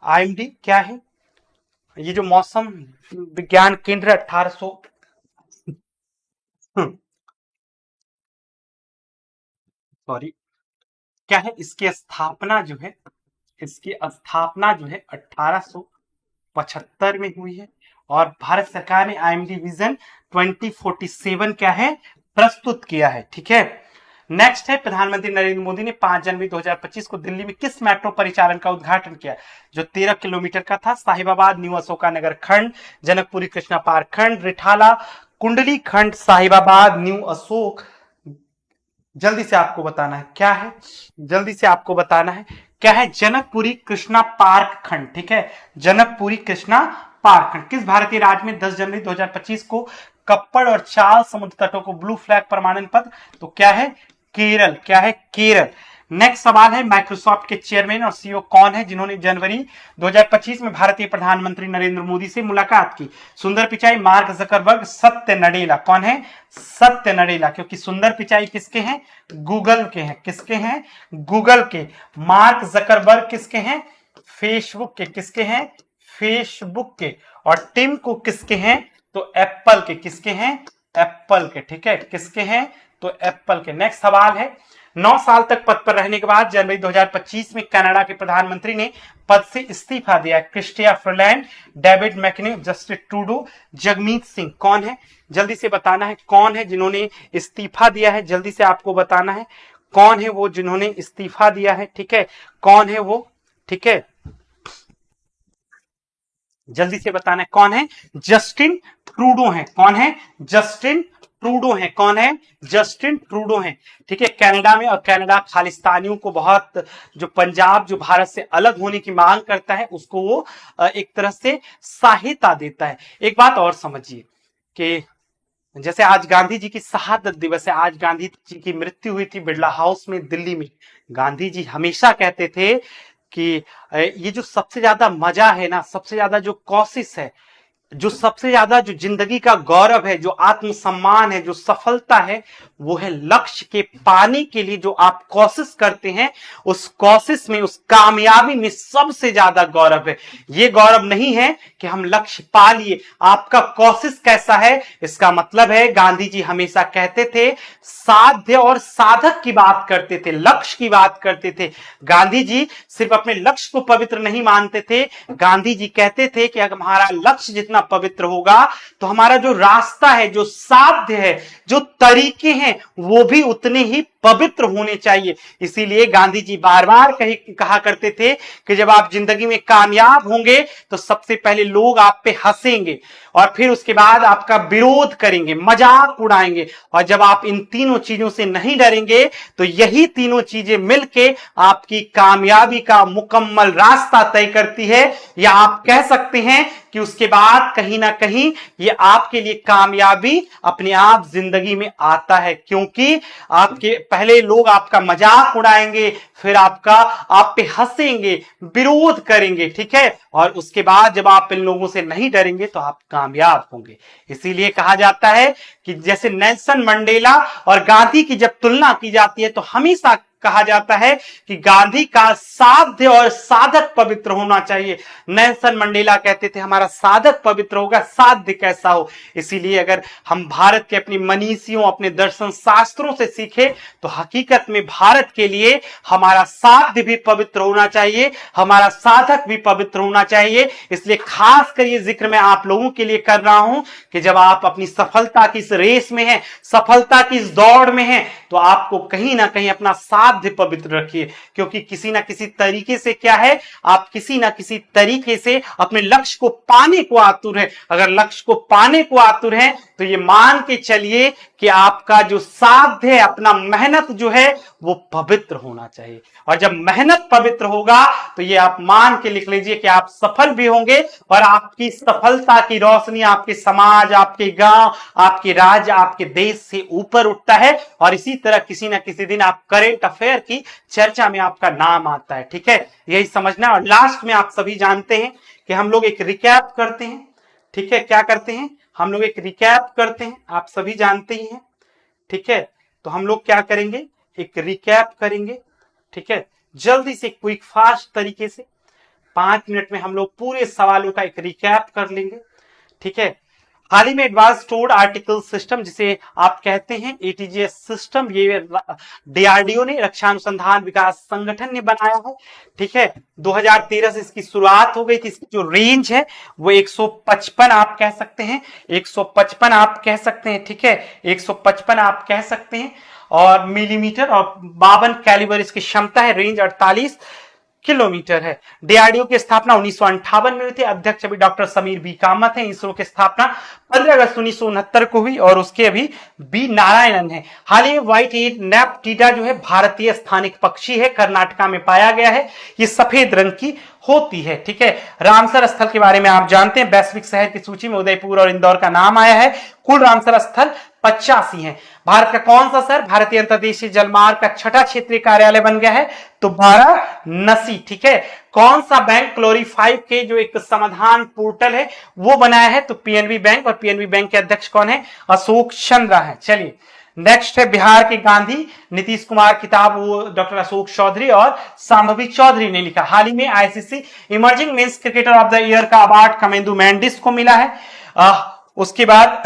A: आईएमडी क्या है? ये जो मौसम विज्ञान केंद्र 1800 सॉरी, क्या है? इसकी स्थापना जो है, इसकी स्थापना जो है 1875 में हुई है। और भारत सरकार ने आईएमडी विजन 2047 क्या है? प्रस्तुत किया है, ठीक है। नेक्स्ट है, प्रधानमंत्री नरेंद्र मोदी ने 5 जनवरी 2025 को दिल्ली में किस मेट्रो परिचालन का उद्घाटन किया? जो 13 किलोमीटर का था। साहिबाबाद न्यू अशोकानगर खंड, जनकपुरी कृष्णा पार्क खंड, रिठाला कुंडली खंड, साहिबाबाद न्यू अशोक। जल्दी से आपको बताना है क्या है? जल्दी से आपको बताना है क्या है? जनकपुरी कृष्णा पार्क खंड, ठीक है, जनकपुरी कृष्णा पार्क खंड। किस भारतीय राज्य में 10 जनवरी 2025 को कप्पड़ और चाल समुद्र तटों को ब्लू फ्लैग प्रमाणन पत्र? तो क्या है? केरल। क्या है? केरल। नेक्स्ट सवाल है, माइक्रोसॉफ्ट के चेयरमैन और सीईओ कौन है जिन्होंने जनवरी 2025 में भारतीय प्रधानमंत्री नरेंद्र मोदी से मुलाकात की? सुंदर पिचाई, मार्क जकरबर्ग, सत्य नडेला। कौन है? सत्य नडेला। क्योंकि सुंदर पिचाई किसके हैं? गूगल के हैं। किसके हैं? गूगल के। मार्क जकरबर्ग किसके हैं? फेसबुक के। किसके हैं? फेसबुक के। और टिम कुक किसके हैं? तो एप्पल के। किसके हैं? एप्पल के, ठीक है, किसके हैं? तो एप्पल के। नेक्स्ट सवाल है, 9 साल तक पद पर रहने के बाद जनवरी 2025 में कनाडा के प्रधानमंत्री ने पद से इस्तीफा दिया। Chrystia Freeland, David McNay, Justin Trudeau, Jagmeet Singh. कौन है? जल्दी से बताना है कौन है जिन्होंने इस्तीफा दिया है। जल्दी से आपको बताना है कौन है वो जिन्होंने इस्तीफा दिया है, ठीक है, कौन है वो, ठीक है, जल्दी से बताना है कौन है? जस्टिन ट्रूडो है। कौन है? जस्टिन ट्रूडो है। कौन है? जस्टिन ट्रूडो है, ठीक है, कनाडा में। और कनाडा खालिस्तानियों को बहुत, जो पंजाब जो भारत से अलग होने की मांग करता है, उसको वो एक तरह से सहायता देता है। एक बात और समझिए कि जैसे आज गांधी जी की शहादत दिवस है, आज गांधी जी की मृत्यु हुई थी बिरला हाउस में दिल्ली में। गांधी जी हमेशा कहते थे कि ये जो सबसे ज्यादा मजा है ना, सबसे ज्यादा जो कोशिश है,
B: जो सबसे ज्यादा जो जिंदगी का गौरव है, जो आत्मसम्मान है, जो सफलता है, वो है लक्ष्य के पाने के लिए जो आप कोशिश करते हैं, उस कोशिश में, उस कामयाबी में सबसे ज्यादा गौरव है। ये गौरव नहीं है कि हम लक्ष्य पा लिए, आपका कोशिश कैसा है इसका मतलब है। गांधी जी हमेशा कहते थे, साध्य और साधक की बात करते थे, लक्ष्य की बात करते थे। गांधी जी सिर्फ अपने लक्ष्य को पवित्र नहीं मानते थे, गांधी जी कहते थे कि अगर हमारा लक्ष्य जितना पवित्र होगा तो हमारा जो रास्ता है, जो साध्य है, जो तरीके हैं, वो भी उतने ही पवित्र होने चाहिए। इसीलिए गांधी जी बार बार कहा करते थे कि जब आप जिंदगी में कामयाब होंगे तो सबसे पहले लोग आप पे हंसेंगे और फिर उसके बाद आपका विरोध करेंगे, मजाक उड़ाएंगे, और जब आप इन तीनों चीजों से नहीं डरेंगे तो यही तीनों चीजें मिलके आपकी कामयाबी का मुकम्मल रास्ता तय करती है। या आप कह सकते हैं कि उसके बाद कहीं ना कहीं ये आपके लिए कामयाबी अपने आप जिंदगी में आता है, क्योंकि आपके पहले लोग आपका मजाक उड़ाएंगे, फिर आप पे हंसेंगे, विरोध करेंगे, ठीक है, और उसके बाद जब आप इन लोगों से नहीं डरेंगे तो आप कामयाब होंगे। इसीलिए कहा जाता है कि जैसे नेल्सन मंडेला और गांधी की जब तुलना की जाती है तो हमेशा कहा जाता है कि गांधी का साध्य और साधक पवित्र होना चाहिए। नेल्सन मंडेला कहते थे हमारा साधक पवित्र होगा, साध्य कैसा हो। इसीलिए अगर हम भारत के अपनी मनीषियों, अपने दर्शन शास्त्रों से सीखे तो हकीकत में भारत के लिए हमारा साध्य भी पवित्र होना चाहिए, हमारा साधक भी पवित्र होना चाहिए। इसलिए खास कर ये जिक्र मैं आप लोगों के लिए कर रहा हूं कि जब आप अपनी सफलता की इस रेस में हैं, सफलता की इस दौड़ में हैं, तो आपको कहीं ना कहीं अपना साध्य पवित्र रखिए, क्योंकि किसी ना किसी तरीके से क्या है, आप किसी ना किसी तरीके से अपने लक्ष्य को पाने को आतुर है। अगर लक्ष्य को पाने को आतुर है तो ये मान के चलिए कि आपका जो साध्य है, अपना मेहनत जो है वो पवित्र होना चाहिए। और जब मेहनत पवित्र होगा तो ये आप मान के लिख लीजिए कि आप सफल भी होंगे, और आपकी सफलता की रोशनी आपके समाज, आपके गांव, आपके राज्य, आपके देश से ऊपर उठता है, और इसी तरह किसी ना किसी दिन आप करेंट अफेयर की चर्चा में आपका नाम आता है, ठीक है, यही समझना। और लास्ट में आप सभी जानते हैं कि हम लोग एक रिकैप करते हैं, ठीक है, क्या करते हैं, हम लोग एक रिकैप करते हैं, आप सभी जानते ही हैं, ठीक है। तो हम लोग क्या करेंगे, एक रिकैप करेंगे, ठीक है, जल्दी से क्विक फास्ट तरीके से 5 मिनट में हम लोग पूरे सवालों का एक रिकैप कर लेंगे, ठीक है। हाल ही में एडवांस स्टोर्ड आर्टिकल सिस्टम, जिसे आप कहते हैं एटीजीएस सिस्टम, ये डीआरडीओ ने, रक्षा अनुसंधान विकास संगठन ने बनाया है, ठीक है। 2013 से इसकी शुरुआत हो गई थी। इसकी जो रेंज है वो 155 आप कह सकते हैं, 155 आप कह सकते हैं, ठीक है, 155 आप कह सकते हैं, और मिलीमीटर, और 52 कैलिबर इसकी क्षमता है, रेंज 48 किलोमीटर है। डीआरडीओ की स्थापना 1958 में हुई थी। अध्यक्ष अभी डॉक्टर समीर बी कामत है। इसरो की स्थापना 15 अगस्त 1969 को हुई, और उसके अभी बी नारायणन है। हाल ही में व्हाइट हेड नेप्टीडा जो है भारतीय स्थानिक पक्षी है, कर्नाटका में पाया गया है। ये सफेद रंग की होती है, ठीक है। रामसर स्थल के बारे में आप जानते हैं, वैश्विक शहर की सूची में उदयपुर और इंदौर का नाम आया है। कुल रामसर स्थल 85 है। भारत का कौन सा शहर भारतीय अंतर्देशीय जलमार्ग का 6ठा क्षेत्रीय कार्यालय बन गया है, तो वाराणसी, ठीक है। कौन सा बैंक क्लोरीफाई के जो एक समाधान पोर्टल है वो बनाया है, तो पीएनबी बैंक, और पीएनबी बैंक के अध्यक्ष कौन है, अशोक चंद्रा है। चलिए नेक्स्ट है बिहार के गांधी, नीतीश कुमार, किताब वो डॉक्टर अशोक चौधरी और सांभवी चौधरी ने लिखा। हाल ही में ICC emerging men's cricketer of the year का अवार्ड कमेंदु मेंडिस को मिला है। उसके बाद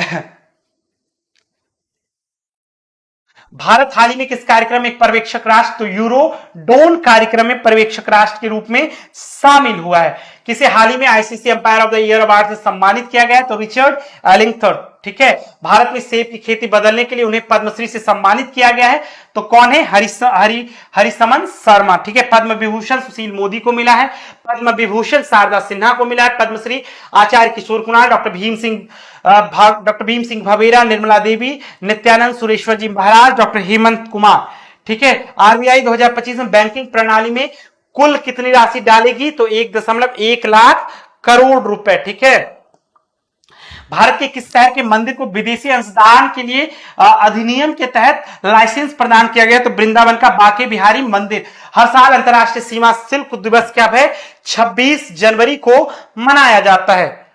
B: भारत हाल ही में किस कार्यक्रम में एक पर्यवेक्षक राष्ट्र, तो यूरोडोन कार्यक्रम में पर्यवेक्षक राष्ट्र के रूप में शामिल हुआ है। किसे हाल ही में ICC umpire of the year award से सम्मानित किया गया है, तो रिचर्ड एलिंगथर्ड, ठीक है। भारत में सेब की खेती बदलने के लिए उन्हें पद्मश्री से सम्मानित किया गया है, तो कौन है, हरिसमन शर्मा, ठीक है। पद्म विभूषण सुशील मोदी को मिला है, पद्म विभूषण शारदा सिन्हा को मिला है, पद्मश्री आचार्य किशोर कुमार, डॉक्टर भीम सिंह भवेरा, निर्मला देवी, नित्यानंद सुरेश्वर जी महाराज, डॉक्टर हेमंत कुमार, ठीक है। आरबीआई 2025 में बैंकिंग प्रणाली में कुल कितनी राशि डालेगी, तो 1.1 लाख करोड़ रुपए, ठीक है। भारत के किस शहर के मंदिर को विदेशी अंशदान के लिए अधिनियम के तहत लाइसेंस प्रदान किया गया, तो वृंदावन का बांके बिहारी मंदिर। हर साल अंतरराष्ट्रीय सीमा शुल्क दिवस क्या है, 26 जनवरी को मनाया जाता है।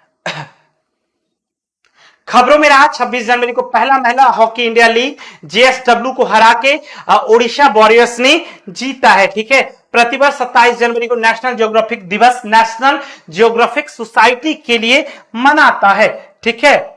B: खबरों में रहा 26 जनवरी को पहला महिला हॉकी इंडिया लीग जेएसडब्ल्यू को हरा के ओडिशा वॉरियर्स ने जीता है। ठीक है, प्रतिवर्ष 27 जनवरी को नेशनल ज्योग्राफिक दिवस नेशनल ज्योग्राफिक सोसाइटी के लिए मनाता है। ठीक है,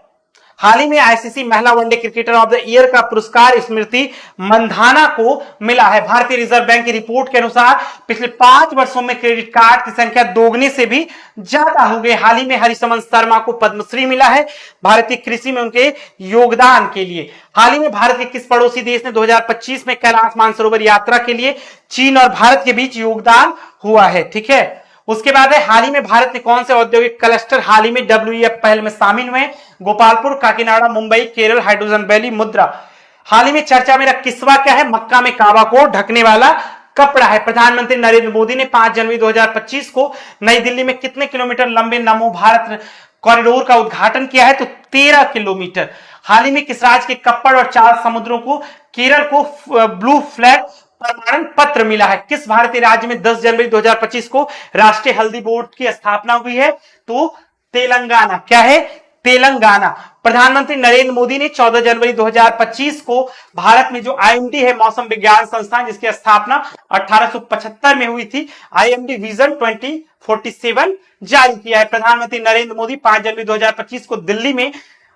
B: हाल ही में आईसीसी महिला one day cricketer of the year का पुरस्कार स्मृति मंधाना को मिला है। भारतीय रिजर्व बैंक की रिपोर्ट के अनुसार पिछले 5 वर्षों में क्रेडिट कार्ड की संख्या दोगुने से भी ज्यादा हो गई। हाल ही में हरिशमन शर्मा को पद्मश्री मिला है भारतीय कृषि में उनके योगदान के लिए। हाल ही में भारत के किस पड़ोसी देश ने 2025 में कैलाश मानसरोवर यात्रा के लिए चीन और भारत के बीच योगदान हुआ है। ठीक है, उसके बाद है हाल ही में भारत ने कौन से औद्योगिक क्लस्टर हाल ही में WEF पहल में शामिल हुए? गोपालपुर, काकीनाडा, मुंबई, केरल, हाइड्रोजन वैली, मुद्रा। हाल ही में चर्चा में किस्वा क्या है? मक्का में काबा को ढकने वाला कपड़ा है। प्रधानमंत्री नरेंद्र मोदी ने 5 जनवरी 2025 को नई दिल्ली में कितने किलोमीटर लंबे नमो भारत कॉरिडोर का उद्घाटन किया है? तो 13 किलोमीटर। हाल ही में किस राज्य के कप्पड़ और 4 समुद्रों को केरल को ब्लू फ्लैग प्रमाणन पत्र मिला है? किस भारतीय राज्य में 10 जनवरी 2025 को राष्ट्रीय हल्दी बोर्ड की स्थापना हुई है? तो तेलंगाना। क्या है? तेलंगाना। प्रधानमंत्री नरेंद्र मोदी ने 14 जनवरी 2025 को भारत में जो आईएमडी है मौसम विज्ञान संस्थान जिसकी स्थापना 1875 में हुई थी, आईएमडी विजन 2047 जारी किया है। प्रधानमंत्री नरेंद्र मोदी 5 जनवरी 2025 को दिल्ली में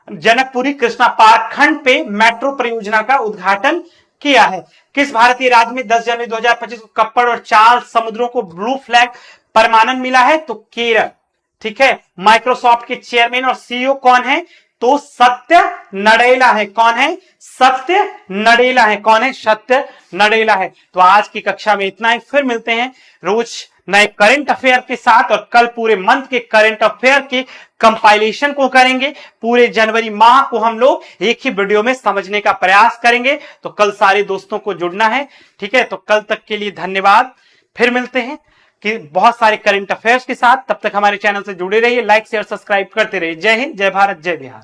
B: जनकपुरी कृष्णा पार्क खंड पे मेट्रो परियोजना का उद्घाटन किया है। किस भारतीय राज्य में 10 जनवरी 2025 को कप्पड़ और 4 समुद्रों को ब्लू फ्लैग प्रमाणन मिला है? तो केरल। ठीक है, माइक्रोसॉफ्ट के चेयरमैन और सीईओ कौन है? तो सत्य नडेला है। कौन है? सत्य नडेला है। कौन है? सत्य नडेला है। तो आज की कक्षा में इतना ही, फिर मिलते हैं रोज नए करंट अफेयर के साथ, और कल पूरे मंथ के करंट अफेयर के कंपाइलेशन को करेंगे। पूरे जनवरी माह को हम लोग एक ही वीडियो में समझने का प्रयास करेंगे। तो कल सारे दोस्तों को जुड़ना है। ठीक है, तो कल तक के लिए धन्यवाद। फिर मिलते हैं कि बहुत सारे करंट अफेयर्स के साथ। तब तक हमारे चैनल से जुड़े रहिए, लाइक शेयर सब्सक्राइब करते रहिए। जय हिंद, जय भारत, जय बिहार।